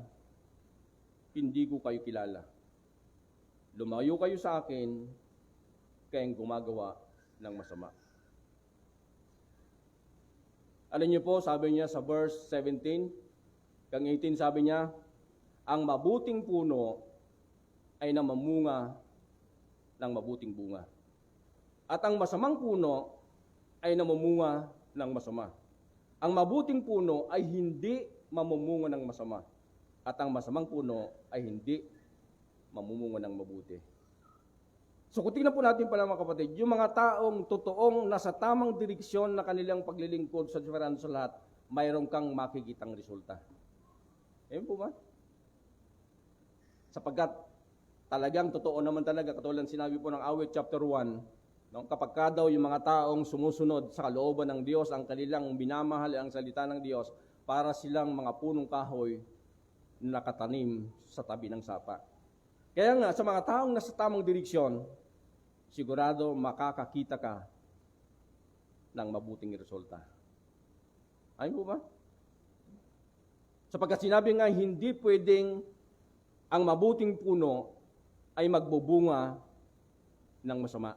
hindi ko kayo kilala. Lumayo kayo sa akin, kayong gumagawa ng masama. Alam niyo po, sabi niya sa verse 17, kang 18 sabi niya, ang mabuting puno ay namamunga ng mabuting bunga. At ang masamang puno ay namamunga ng masama. Ang mabuting puno ay hindi mamumunga ng masama. At ang masamang puno ay hindi mamumunga ng mabuti. So kung tingnan po natin pala mga kapatid, yung mga taong totoong nasa tamang direksyon na kanilang paglilingkod sa diferan sa lahat, mayroon kang makikitang resulta. Ayun po ba? Sapagkat talagang totoo naman talaga, katulad sinabi po ng Awit chapter 1, no? Kapag ka daw yung mga taong sumusunod sa kalooban ng Diyos, ang kanilang minamahal ang salita ng Diyos, para silang mga punong kahoy na nakatanim sa tabi ng sapa. Kaya nga, sa mga taong nasa tamang direksyon, sigurado makakakita ka ng mabuting resulta. Ayun po ba? Sapagkat sinabi nga, hindi pwedeng ang mabuting puno ay magbubunga ng masama.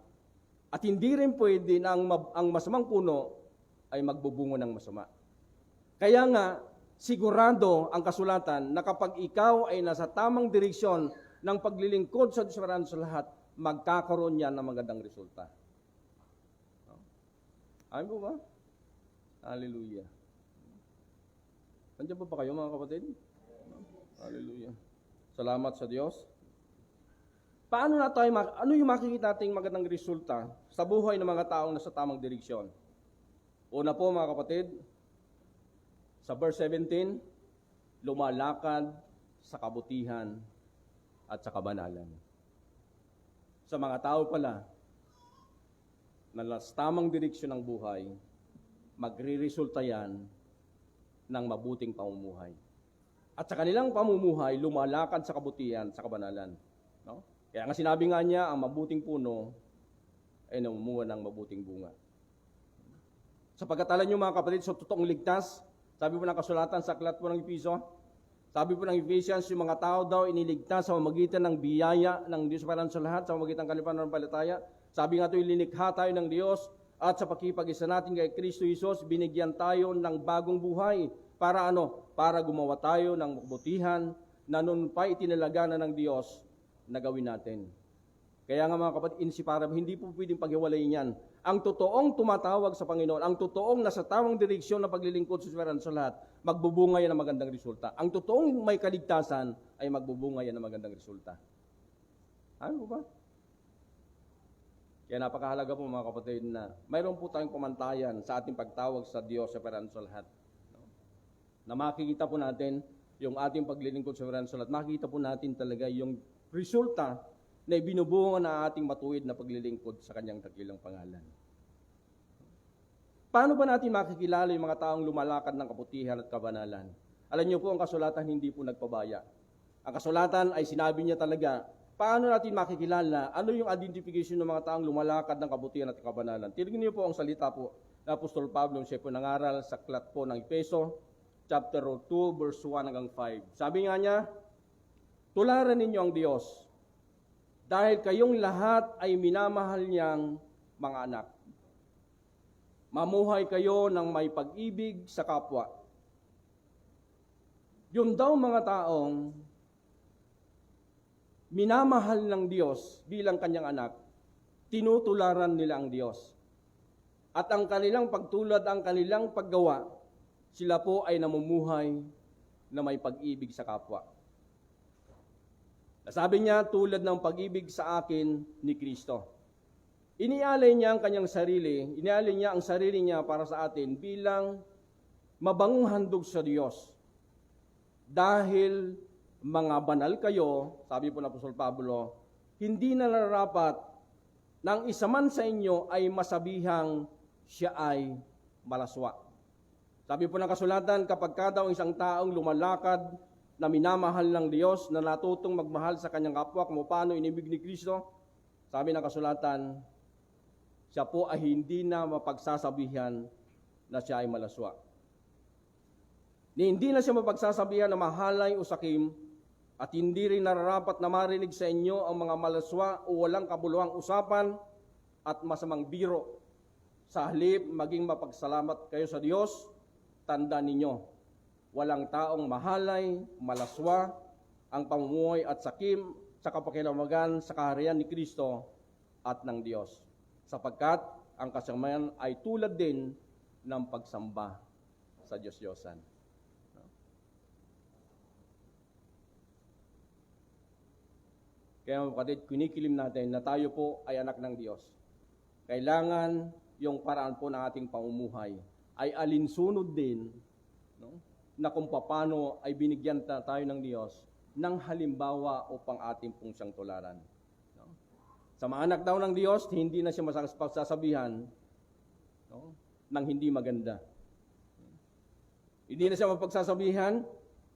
At hindi rin pwede na ang masamang puno ay magbubunga ng masama. Kaya nga, sigurado ang kasulatan na kapag ikaw ay nasa tamang direksyon ng paglilingkod sa Diyos sa lahat, magkakaroon yan ng magandang resulta. Ayun po ba? Hallelujah. Nandiyan pa kayo mga kapatid? Hallelujah. Salamat sa Diyos. Ano yung makikita nating magandang resulta sa buhay ng mga taong nasa tamang direksyon? Una po mga kapatid, sa verse 17, lumalakad sa kabutihan at sa kabanalan. Sa mga tao pala na nasa tamang direksyon ng buhay, magre-resulta yan ng mabuting pamumuhay. At sa kanilang pamumuhay, lumalakad sa kabutihan, sa kabanalan. No? Kaya nga sinabi nga niya, ang mabuting puno ay namumunga ng mabuting bunga. Sa pagkatalan niyo mga kapatid, sa totoong ligtas, sabi po ng kasulatan sa aklat po ng Episo, sabi po ng Ephesians, yung mga tao daw iniligtas sa pamamagitan ng biyaya ng Diyos para sa lahat, sa pamamagitan ng pananampalataya. Sabi nga ito, ilinikha tayo ng Diyos at sa pakipag-isa natin kay Kristo Jesus, binigyan tayo ng bagong buhay. Para ano? Para gumawa tayo ng kabutihan na noon pa itinalaga na ng Diyos na gawin natin. Kaya nga mga kapatid, inseparable, hindi po pwedeng paghiwalayin yan. Ang totoong tumatawag sa Panginoon, ang totoong nasa tamang direksyon na paglilingkod sa lahat, magbubunga yan ng magandang resulta. Ang totoong may kaligtasan ay magbubunga yan ng magandang resulta. Ano ba? Kaya napakahalaga po mga kapatid na mayroon po tayong pamantayan sa ating pagtawag sa Diyos sa lahat. Na makikita po natin yung ating paglilingkod sa lahat, makikita po natin talaga yung resulta na ibinubunga na ating matuwid na paglilingkod sa kanyang dakilang pangalan. Paano ba natin makikilala yung mga taong lumalakad ng kabutihan at kabanalan? Alam niyo po, ang kasulatan hindi po nagpabaya. Ang kasulatan ay sinabi niya talaga, paano natin makikilala, ano yung identification ng mga taong lumalakad ng kabutihan at kabanalan? Tingnan niyo po ang salita po na Apostol Pablo, siya po nangaral sa aklat po ng Efeso, chapter 2, verse 1 hanggang 5. Sabi nga niya, tularan ninyo ang Diyos, dahil kayong lahat ay minamahal niyang mga anak. Mamuhay kayo ng may pag-ibig sa kapwa. Yung daw mga taong minamahal ng Diyos bilang kanyang anak, tinutularan nila ang Diyos. At ang kanilang pagtulad, ang kanilang paggawa, sila po ay namumuhay na may pag-ibig sa kapwa. Sabi niya, tulad ng pag-ibig sa akin ni Kristo. Inialay niya ang kanyang sarili, inialay niya ang sarili niya para sa atin bilang mabangong handog sa Diyos. Dahil mga banal kayo, sabi po ng Apostol Pablo, hindi na nararapat na ang isa man sa inyo ay masabihang siya ay malaswa. Sabi po ng kasulatan, kapag daw isang taong lumalakad na minamahal ng Diyos, na natutong magmahal sa kanyang kapwa, kung paano inibig ni Kristo, sabi ng kasulatan, siya po ay hindi na mapagsasabihan na siya ay malaswa. Hindi na siya mapagsasabihan na mahalay o sakim, at hindi rin nararapat na marinig sa inyo ang mga malaswa o walang kabuluhang usapan at masamang biro. Sa halip, maging mapagsalamat kayo sa Diyos, tandaan ninyo, walang taong mahalay, malaswa, ang pamumuhay at sakim sa kapakilamagan sa kaharian ni Kristo at ng Diyos. Sapagkat ang kasamayan ay tulad din ng pagsamba sa Diyos-Diyosan. Kaya mga kapatid, kinikilim natin na tayo po ay anak ng Diyos. Kailangan yung paraan po ng ating pamumuhay ay alinsunod din, no, na kung paano ay binigyan tayo ng Diyos ng halimbawa upang ating pong siyang tularan. No? Sa mga anak daw ng Diyos, hindi na siya masasabihan, no, ng hindi maganda. Hindi na siya mapagsasabihan,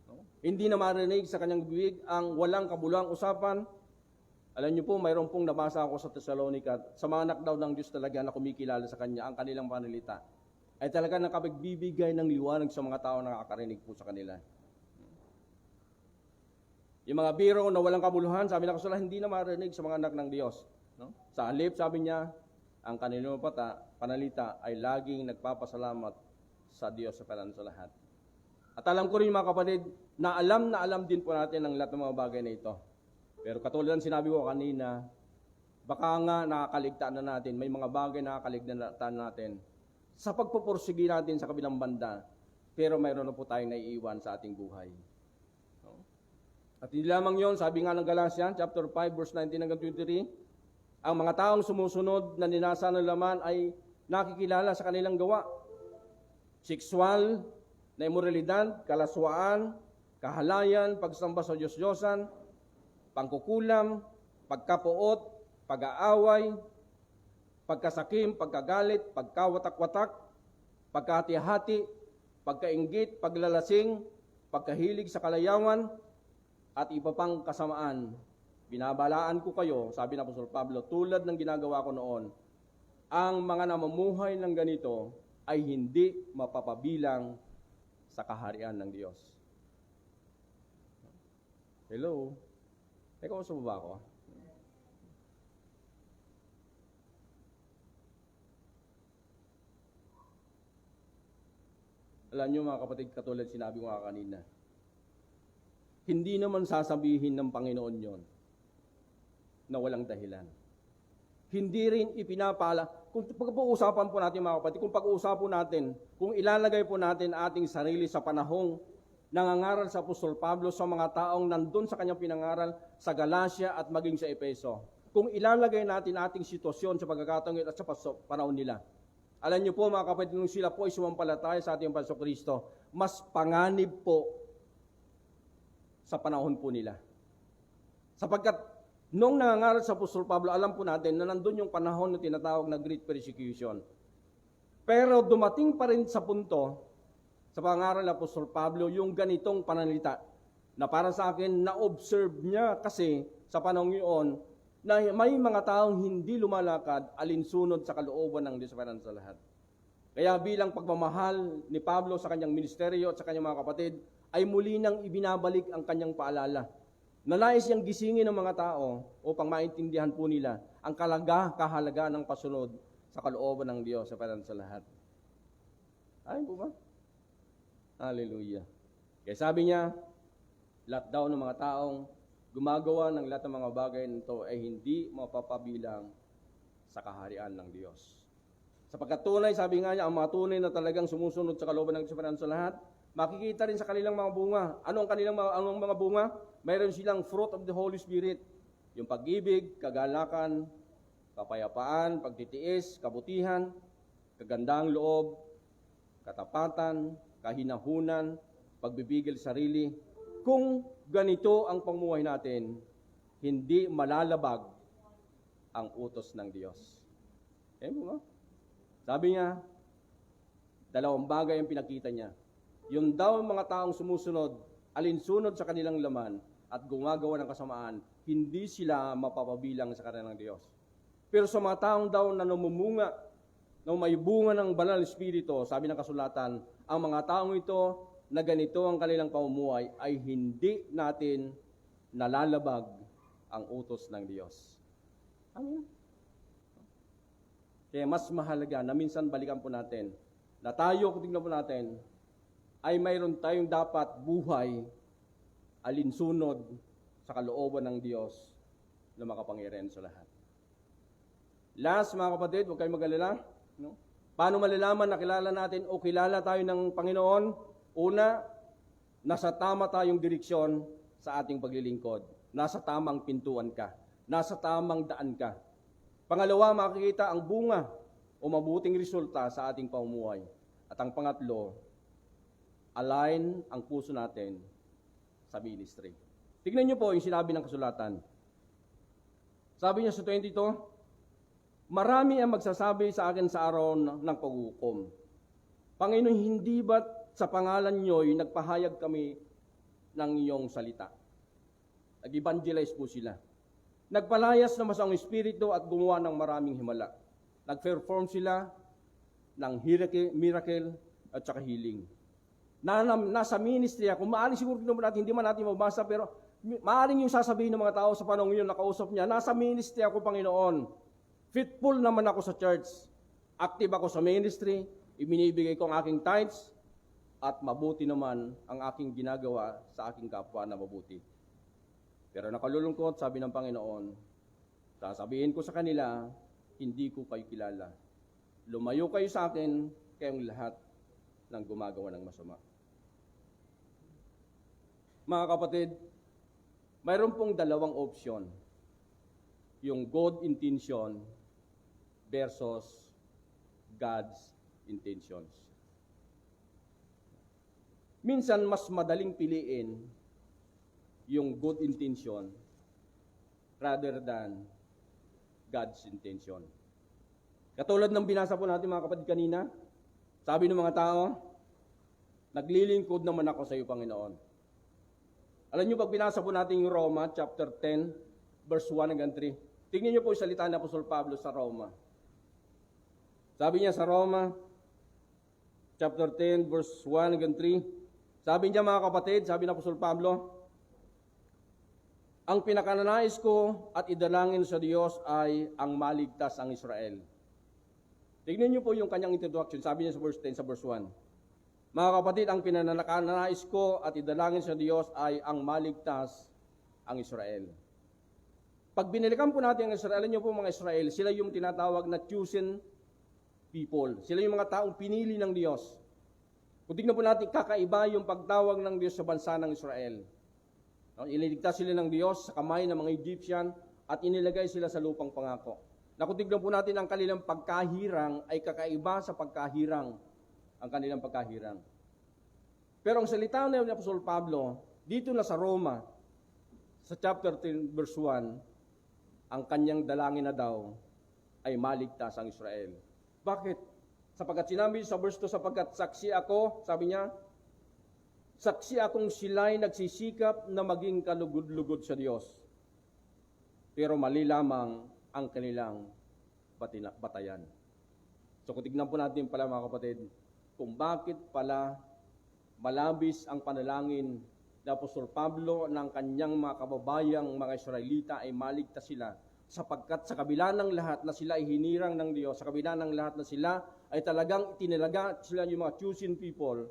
no, hindi na marinig sa kanyang bibig ang walang kabuluhang usapan. Alam niyo po, mayroon pong nabasa ako sa Thessalonica, sa mga anak daw ng Diyos talaga na kumikilala sa Kanya, ang kanilang panalita ay talaga nakapagbibigay ng liwanag sa mga tao na nakakarinig po sa kanila. Yung mga biro na walang kabuluhan, sabi na kasula, hindi na marinig sa mga anak ng Diyos. No? Sa halip, sabi niya, ang kanilang panalita ay laging nagpapasalamat sa Diyos sa sa lahat. At alam ko rin mga kapatid, na alam din po natin ang lahat ng mga bagay na ito. Pero katulad ng sinabi ko kanina, baka nga nakakaligtaan na natin, may mga bagay na nakakaligtaan natin sa pagpupursige natin sa kabilang banda, pero mayroon na po tayong naiiwan sa ating buhay. No? At hindi lamang yon, sabi nga ng Galatians, chapter 5, verse 19 hanggang 23, ang mga taong sumusunod na ninasa ng laman ay nakikilala sa kanilang gawa. Sexual na imoralidad, kalaswaan, kahalayan, pagsamba sa Diyos-Diyosan, pangkukulam, pagkapuot, pag-aaway, pagkasakim, pagkagalit, pagkawatak-watak, pagkahati-hati, pagkainggit, paglalasing, pagkahilig sa kalayawan, at iba pang kasamaan. Binabalaan ko kayo, sabi ng Apostol Pablo, tulad ng ginagawa ko noon, ang mga namumuhay ng ganito ay hindi mapapabilang sa kaharian ng Diyos. Hello? Teka, gusto mo ba ako? Alam nyo mga kapatid, katulad sinabi ko nga kanina, hindi naman sasabihin ng Panginoon yon na walang dahilan. Hindi rin ipinapala, kung pag-uusapan po natin mga kapatid, kung pag-uusapan po natin, kung ilalagay po natin ating sarili sa panahong nangangaral sa Apostol Pablo sa mga taong nandun sa kanyang pinangaral sa Galacia at maging sa Efeso, kung ilalagay natin ating sitwasyon sa pagkakataon at sa panahon nila, alam niyo po mga kapatid, nung sila po ay sumampalataya sa ating Panginoong Kristo, mas panganib po sa panahon po nila. Sapagkat nung nangangaral sa Apostol Pablo, alam po natin na nandun yung panahon na tinatawag na Great Persecution. Pero dumating pa rin sa punto, sa pangangaral ng Apostol Pablo, yung ganitong pananalita, na para sa akin, na-observe niya kasi sa panahon yun, na may mga taong hindi lumalakad alinsunod sa kalooban ng Diyos para sa lahat. Kaya bilang pagmamahal ni Pablo sa kanyang ministeryo at sa kanyang mga kapatid, ay muli nang ibinabalik ang kanyang paalala. Nais niyang gisingin ng mga tao upang maintindihan po nila ang kahalaga ng pasunod sa kalooban ng Diyos para sa lahat. Ayun po ba? Hallelujah. Kaya sabi niya, lahat daw ng mga taong gumagawa ng lahat ng mga bagay nito ay hindi mapapabilang sa kaharian ng Diyos. Sapagkat tunay, sabi nga niya, ang mga tunay na talagang sumusunod sa kalooban ng Espiritu sa lahat, makikita rin sa kanilang mga bunga. Ano ang kanilang anong mga bunga? Mayroon silang fruit of the Holy Spirit. Yung pag-ibig, kagalakan, kapayapaan, pagtitiis, kabutihan, kagandang loob, katapatan, kahinahunan, pagbibigil sarili. Kung ganito ang pamumuhay natin, hindi malalabag ang utos ng Diyos. Mo? Sabi niya, dalawang bagay ang pinakita niya. Yung daw mga taong sumusunod, alinsunod sa kanilang laman at gumagawa ng kasamaan, hindi sila mapapabilang sa kanilang Diyos. Pero sa mga taong daw na namumunga, na may bunga ng banal na Espiritu, sabi ng kasulatan, ang mga taong ito na ganito ang kanilang pamumuhay ay hindi natin nalalabag ang utos ng Diyos. Amen. Kaya mas mahalaga na minsan balikan po natin na tayo, kung tingnan po natin, ay mayroon tayong dapat buhay alinsunod sa kalooban ng Diyos na makapangyarihan sa lahat. Last, mga kapatid, huwag kayong mag-alala. No? Paano malalaman na kilala natin o kilala tayo ng Panginoon? Una, nasa tama tayong direksyon sa ating paglilingkod. Nasa tamang pintuan ka. Nasa tamang daan ka. Pangalawa, makikita ang bunga o mabuting resulta sa ating pamumuhay. At ang pangatlo, align ang puso natin sa ministry. Tignan niyo po yung sinabi ng kasulatan. Sabi niya sa 22, marami ang magsasabi sa akin sa araw ng paghukom. Panginoon, hindi ba't sa pangalan niyo'y nagpahayag kami ng iyong salita? Nag-evangelize po sila. Nagpalayas na masamang espiritu at gumawa ng maraming himala. Nag-perform sila ng miracle at saka healing. Nasa ministry ako, maaaring siguro natin, hindi man natin mabasa, pero maaaring yung sasabihin ng mga tao sa panahon yun, nakausap niya, nasa ministry ako, Panginoon. Faithful naman ako sa church. Active ako sa ministry. Ibinibigay ko ang aking tithes. At mabuti naman ang aking ginagawa sa aking kapwa na mabuti. Pero nakalulungkot, sabi ng Panginoon, sasabihin ko sa kanila, hindi ko kayo kilala. Lumayo kayo sa akin, kayong lahat ng gumagawa ng masama. Mga kapatid, mayroon pong dalawang option. Yung God intention versus God's intentions. Minsan, mas madaling piliin yung good intention rather than God's intention. Katulad ng binasa po natin mga kapatid kanina, sabi ng mga tao, naglilingkod naman ako sa iyo, Panginoon. Alam niyo, pag binasa po natin yung Roma, chapter 10, verse 1 hanggang 3, tingnan niyo po yung salita ni Apostol Pablo sa Roma. Sabi niya sa Roma, chapter 10, verse 1 hanggang 3, sabi niya mga kapatid, sabi ng Apostol Pablo, ang pinakananais ko at idalangin sa Diyos ay ang maligtas ang Israel. Tignan niyo po yung kanyang introduction, sabi niya sa verse 10, sa verse 1. Mga kapatid, ang pinananais ko at idalangin sa Diyos ay ang maligtas ang Israel. Pag binilikan po natin ang Israel, alam niyo po mga Israel, sila yung tinatawag na chosen people. Sila yung mga taong pinili ng Diyos. Kung tignan po natin, kakaiba yung pagtawag ng Diyos sa bansa ng Israel. Ililigtas sila ng Diyos sa kamay ng mga Egyptian at inilagay sila sa lupang pangako. Na kung tignan po natin, ang kanilang pagkahirang ay kakaiba sa pagkahirang, ang kanilang pagkahirang. Pero ang salita ni Apostol Pablo, dito na sa Roma, sa chapter 10, verse 1, ang kanyang dalangin na daw ay maligtas ang Israel. Bakit? Sapagkat sinabi sa verse 2, sapagkat saksi ako, sabi niya, saksi akong sila'y nagsisikap na maging kalugod-lugod sa Diyos. Pero mali lamang ang kanilang batayan. So kung tignan po natin pala mga kapatid, kung bakit pala malabis ang panalangin ni Apostol Pablo ng kanyang mga kababayang mga Israelita ay maligtas sila, sapagkat sa kabila ng lahat na sila ay hinirang ng Diyos, sa kabila ng lahat na sila ay talagang itinalaga sila yung mga chosen people,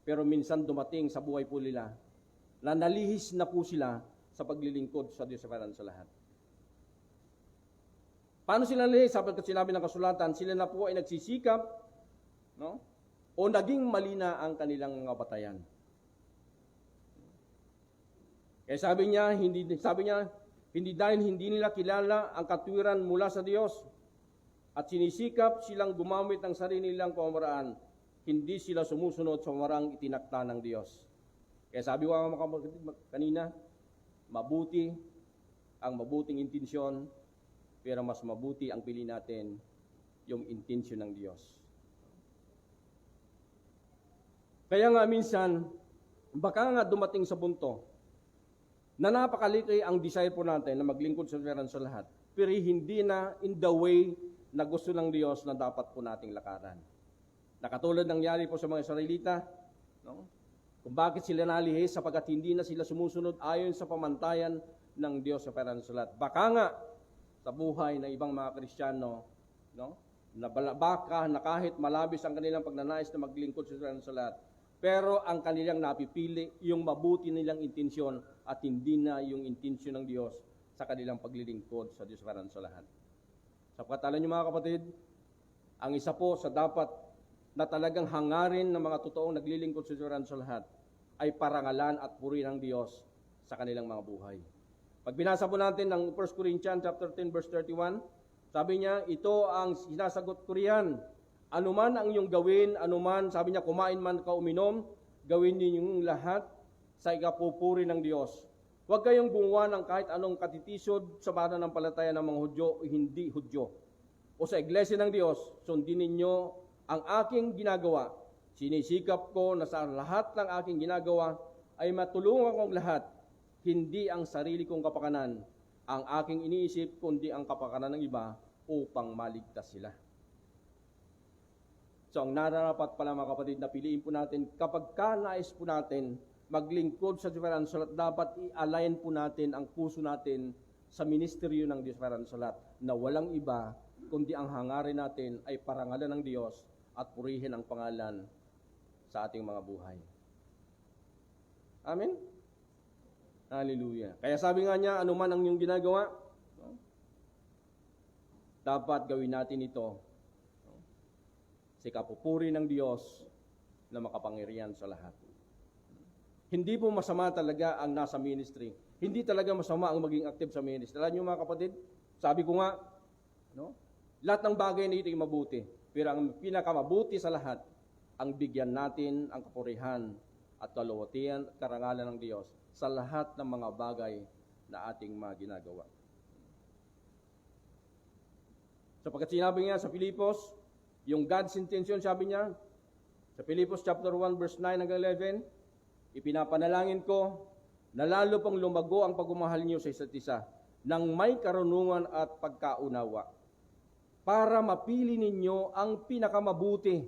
pero minsan dumating sa buhay po nila na nalihis na po sila sa paglilingkod sa Diyos sa lahat. Paano sila nalihis? Sapagkat sinabi ng kasulatan, sila na po ay nagsisikap, no? O naging mali na ang kanilang mga batayan. Kaya sabi niya, hindi dahil hindi nila kilala ang katwiran mula sa Diyos at sinisikap silang gumamit ng sarili nilang pamamaraan, hindi sila sumusunod sa pamamarang itinakda ng Diyos. Kaya sabi ko mga kapatid kanina, mabuti ang mabuting intensyon, pero mas mabuti ang pili natin yung intensyon ng Diyos. Kaya nga minsan, baka nga dumating sa punto na napakaliki ang desire po natin na maglingkod sa Diyos sa lahat, pero hindi na in the way na gusto ng Diyos na dapat po nating lakaran. Nakatulad nangyari po sa mga Israelita, no? Kung bakit sila nalihis sapagkat hindi na sila sumusunod ayon sa pamantayan ng Diyos sa sa lahat. Baka nga sa buhay ng ibang mga Kristiyano, no? Baka na kahit malabis ang kanilang pagnanais na maglingkod sa Diyos sa lahat, pero ang kanilang napipili yung mabuti nilang intensyon at hindi na yung intensyon ng Diyos sa kanilang paglilingkod sa Diyos sa lahat. Sapagkat alam niyo mga kapatid, ang isa po sa dapat na talagang hangarin ng mga totoong naglilingkod sa Diyos sa lahat ay parangalan at purihin ng Diyos sa kanilang mga buhay. Pag binasa po natin ng 1 Corinthians chapter 10 verse 31, sabi niya, ito ang sinasagot ko riyan. Anuman ang iyong gawin, anuman, sabi niya, kumain man ka uminom, gawin ninyong lahat sa ikapupuri ng Diyos. Huwag kayong gumawa ng kahit anong katitisod sa pananampalataya ng mga Hudyo o hindi Hudyo. O sa iglesia ng Diyos, sundin ninyo ang aking ginagawa. Sinisikap ko na sa lahat ng aking ginagawa ay matulungan kong lahat, hindi ang sarili kong kapakanan, ang aking iniisip, kundi ang kapakanan ng iba upang maligtas sila. So ang nararapat pala mga kapatid na piliin po natin, kapag nais po natin maglingkod sa Diyos salat, dapat i-align po natin ang puso natin sa ministeryo ng Diyos salat, na walang iba kundi ang hangarin natin ay parangalan ng Diyos at purihin ang pangalan sa ating mga buhay. Amen? Hallelujah. Kaya sabi nga niya, anuman ang iyong ginagawa, no? Dapat gawin natin ito, no? Sa kapupuri ng Diyos na makapangyarihan sa lahat. Hindi po masama talaga ang nasa ministry. Hindi talaga masama ang maging active sa ministry. Alam niyo mga kapatid, sabi ko nga, no? Lahat ng bagay na ito ay mabuti. Pero ang pinakamabuti sa lahat, ang bigyan natin ang kapurihan at kaluwatian at karangalan ng Diyos sa lahat ng mga bagay na ating mga ginagawa. Sapagkat sinabi niya sa Pilipos, yung God's intention, sabi niya, sa Pilipos chapter 1 verse 9 hanggang 11, ipinapanalangin ko na lalo pang lumago ang pagmamahal niyo sa isa't isa nang may karunungan at pagkaunawa para mapili ninyo ang pinakamabuti.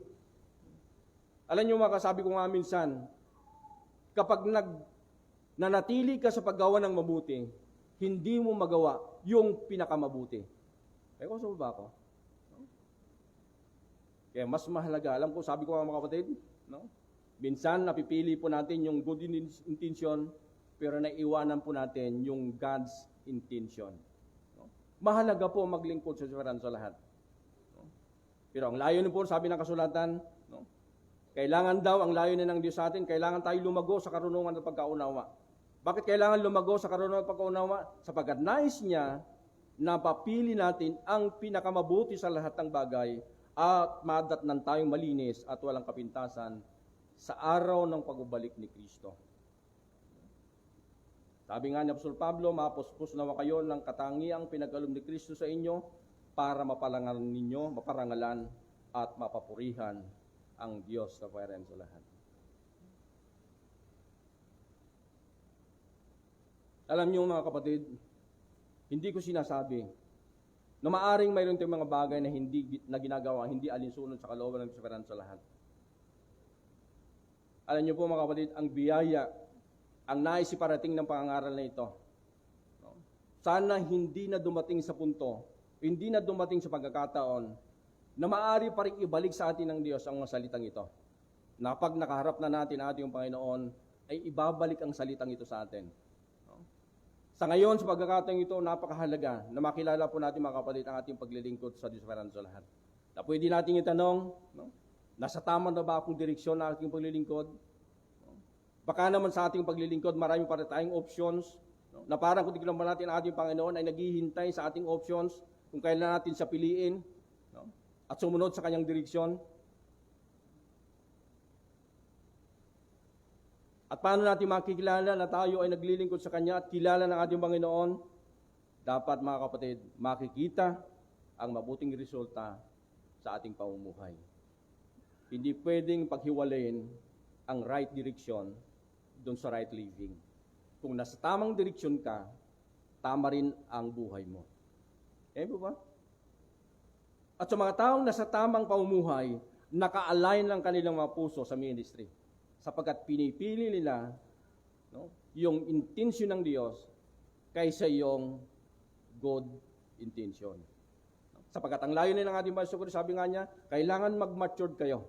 Alam niyo mga kasabi ko nga minsan, kapag nanatili ka sa paggawa ng mabuti, hindi mo magawa yung pinakamabuti. Kaya ko sa baba ko. Kaya mas mahalaga, alam ko, sabi ko mga kapatid, no? Minsan napipili po natin yung good intention, pero naiiwanan po natin yung God's intention. No? Mahalaga po maglingkod sa Diyos sa lahat. No? Pero ang layunin po, sabi ng kasulatan, no? Kailangan daw ang layunin ng Diyos sa atin, kailangan tayo lumago sa karunungan at pagkaunawa. Bakit kailangan lumago sa karunungan at pagkaunawa? Sapagkat nais niya na papili natin ang pinakamabuti sa lahat ng bagay at madatnan tayong malinis at walang kapintasan sa araw ng pagbabalik ni Kristo. Sabi nga ni Apostol Pablo, mapuspos nawa kayo ng katangiang pinag-alom ni Kristo sa inyo para maparangalan ninyo, maparangalan at mapapurihan ang Diyos na pairan sa lahat. Alam niyo mga kapatid, hindi ko sinasabi na maaring mayroon tayong mga bagay na hindi na ginagawa, hindi alinsunod sa kalooban ng Diyos sa lahat. Alam niyo po mga kapatid, ang biyaya, ang nais iparating ng pangangaral na ito, no? Sana hindi na dumating sa punto, hindi na dumating sa pagkakataon na maaari pa rin ibalik sa atin ng Diyos ang mga salitang ito. Na pag nakaharap na natin ating Panginoon, ay ibabalik ang salitang ito sa atin. No? Sa ngayon, sa pagkakataong ito, napakahalaga na makilala po natin mga kapatid ang ating paglilingkod sa Diyos para sa lahat. Na pwede natin itanong, no? Nasa tama na ba akong direksyon na aking paglilingkod? Baka naman sa ating paglilingkod, marami pa rin tayong options, no? Na parang kung tignan mo natin ang ating Panginoon ay naghihintay sa ating options kung kailan natin siya piliin, no? At sumunod sa kanyang direksyon. At paano natin makikilala na tayo ay naglilingkod sa Kanya at kilala ng ating Panginoon? Dapat mga kapatid, makikita ang mabuting resulta sa ating pamumuhay. Hindi pwedeng paghiwalayin ang right direction doon sa right living. Kung nasa tamang direksyon ka, tama rin ang buhay mo. Eh po ba? At sa mga taong nasa tamang pamumuhay, naka-align lang kanilang mga puso sa ministry. Sapagkat pinipili nila, no, yung intensyon ng Diyos kaysa yung good intention. Sapagkat ang layo ng ating Maestro, sabi nga niya, kailangan mag-matured kayo.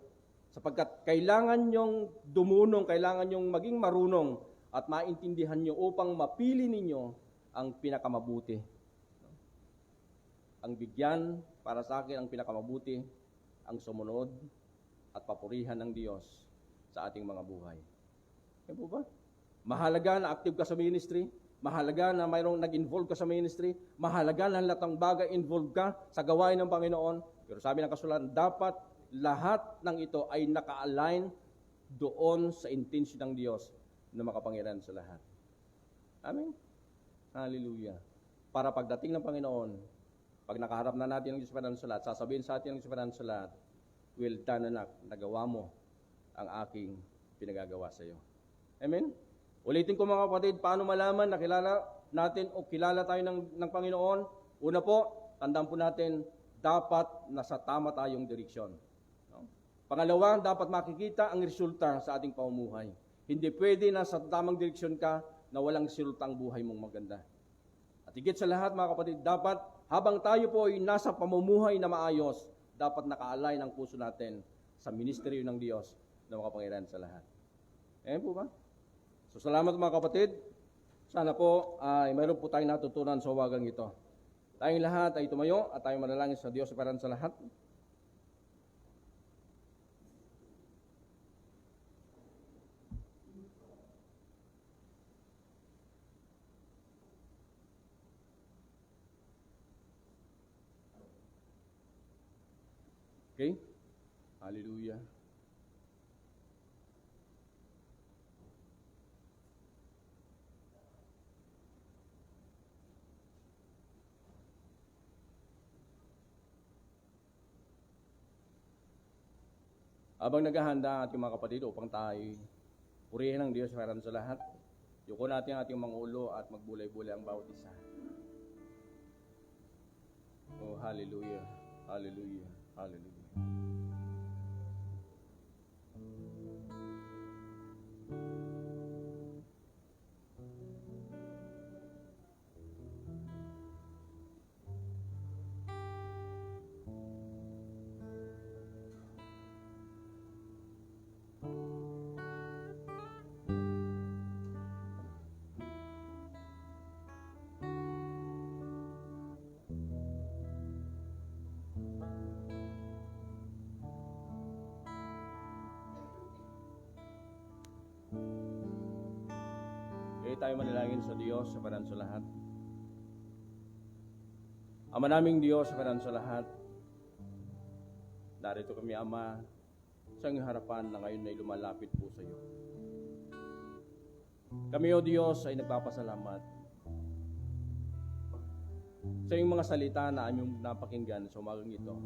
Sapagkat kailangan nyong dumunong, kailangan nyong maging marunong at maintindihan nyo upang mapili ninyo ang pinakamabuti. Ang bigyan para sa akin ang pinakamabuti, ang sumunod at papurihan ng Diyos sa ating mga buhay. Yan po ba? Mahalaga na active ka sa ministry, mahalaga na mayroong nag-involve ka sa ministry, mahalaga na lahat ng bagay involved ka sa gawain ng Panginoon. Pero sabi ng kasulatan, dapat lahat ng ito ay naka-align doon sa intention ng Diyos na makapangyarihan sa lahat. Amen? Hallelujah. Para pagdating ng Panginoon, pag nakaharap na natin ang Diyos para sa lahat, sasabihin sa atin ang Diyos para sa lahat, well done anak, nagawa mo ang aking pinagagawa sa iyo. Amen? Ulitin ko mga kapatid, paano malaman na kilala natin o kilala tayo ng Panginoon? Una po, tandaan po natin, dapat nasa tama tayong direksyon. No? Pangalawa, dapat makikita ang resulta sa ating pamumuhay. Hindi pwede na sa tamang direksyon ka na walang resulta ang buhay mong maganda. At higit sa lahat mga kapatid, dapat habang tayo po ay nasa pamumuhay na maayos, dapat naka-align ang puso natin sa ministeryo ng Diyos na makapangyarihan sa lahat. Ayan po ba? So salamat mga kapatid. Sana po ay mayroon po tayong natutunan sa wagang ito. Tayong lahat ay tumayo at tayong manalangin sa Diyos para sa lahat. Okay? Hallelujah. Habang naghahanda ang ating mga kapatid upang tayo purihin ang Diyos para sa lahat, yuko natin ang ating mga ulo at magbulay-bulay ang bawat isa. Oh, hallelujah, hallelujah, hallelujah. Tayo manalangin sa Diyos sa paraan sa lahat. Ama naming Diyos sa paraan sa lahat, narito kami Ama sa iyong harapan na ngayon ay lumalapit po sa iyo. Kami o Diyos ay nagpapasalamat sa iyong mga salita na aming napakinggan sa umagang ito.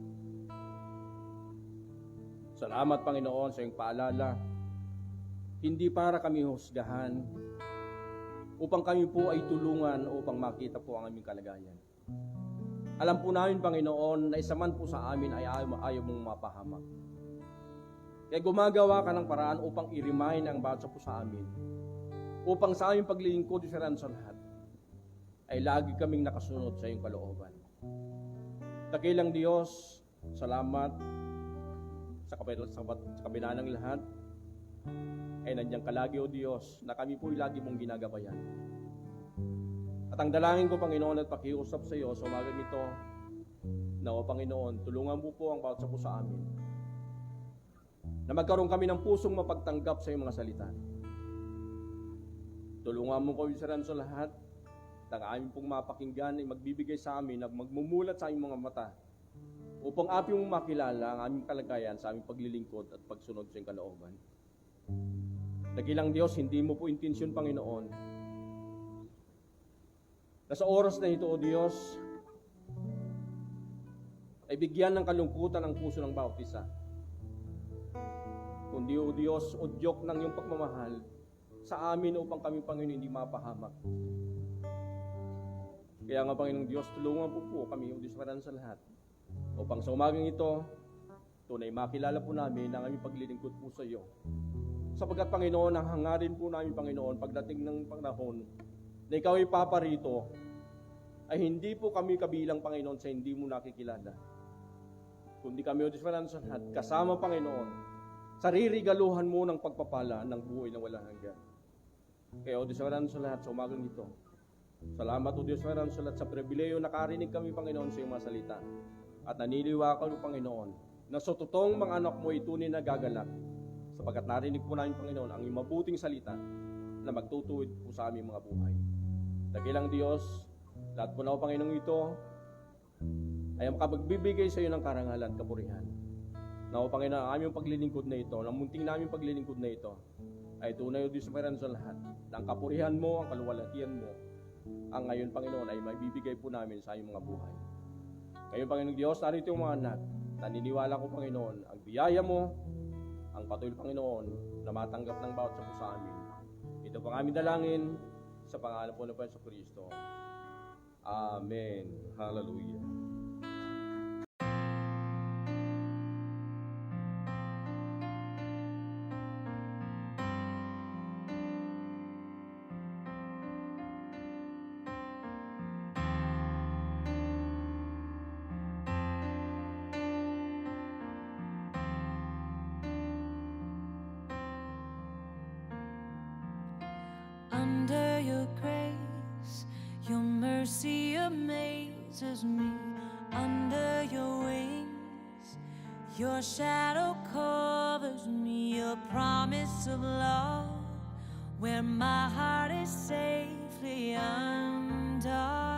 Salamat Panginoon sa iyong paalala, hindi para kami husgahan, upang kami po ay tulungan upang makita po ang aming kalagayan. Alam po namin, Panginoon, na isa man po sa amin ay ayaw mong mapahamak. Kaya gumagawa ka ng paraan upang i-remind ang bawat po sa amin, upang sa aming paglilingkod sa lahat, ay lagi kaming nakasunod sa iyong kalooban. Dakilang Diyos, salamat sa kabila ng lahat, ay nandiyan ka lagi o Diyos na kami po'y lagi mong ginagabayan. At ang dalangin ko, Panginoon, at pakiusap sa iyo sa umagang ito, na o Panginoon, tulungan mo po ang bawat isa po sa amin, na magkaroon kami ng pusong mapagtanggap sa iyong mga salita. Tulungan mo kami sa lahat, na aming pong mapakinggan ay magbibigay sa amin, na magmumulat sa aming mga mata, upang api mong makilala ang aming kalagayan sa aming paglilingkod at pagsunod sa iyong kalooban. Dakilang Diyos, hindi mo po intensyon, Panginoon, na sa oras na ito, O Diyos, ay bigyan ng kalungkutan ang puso ng bawat isa. Kundi, O Diyos, udyok ng iyong pagmamahal sa amin upang kami, Panginoon, hindi mapahamak. Kaya nga, Panginoong Diyos, tulungan po kami, O Diyos, sa lahat, upang sa umagang ito, tunay makilala po namin ang aming paglilingkod po sa iyo. Sapagkat, Panginoon, ang hangarin po namin, Panginoon, pagdating ng panahon na ikaw ay paparito, ay hindi po kami kabilang, Panginoon, sa hindi mo nakikilala. Kundi kami, O Diyos, sa lahat, kasama, Panginoon, sa ririgaluhan mo ng pagpapala ng buhay na walang hanggan. Kaya, O Diyos, sa lahat, sa umagang ito, salamat, O Diyos, sa lahat sa pribileyo na nakarinig kami, Panginoon, sa iyong mga salita. At naniniwala ko, Panginoon, na sa totoong mga anak mo ay tunay na gagalak, sapagkat narinig po namin, Panginoon, ang iyong mabuting salita na magtutuwid po sa aming mga buhay. Dakilang Diyos, lahat po na, Panginoon, ito ay makapagbibigay sa iyo ng karangalan at kapurihan. Na, Panginoon, ang aming paglilingkod na ito, ang munting namin paglilingkod na ito, ay tunay, O Diyos, sa lahat, na ang kapurihan mo, ang kaluwalhatian mo, ang ngayon, Panginoon, ay maibibigay po namin sa iyong mga buhay. Ngayon, Panginoon Diyos, narito yung mga anak. Naniniwala ko, Panginoon, ang biyaya mo, ang patuloy, Panginoon, na matanggap ng bawat isa po sa amin. Ito pang aming dalangin sa pangalan po ng Panginoon Kristo. Amen. Hallelujah. Under your grace, your mercy amazes me. Under your wings, your shadow covers me. Your promise of love, where my heart is safely undone.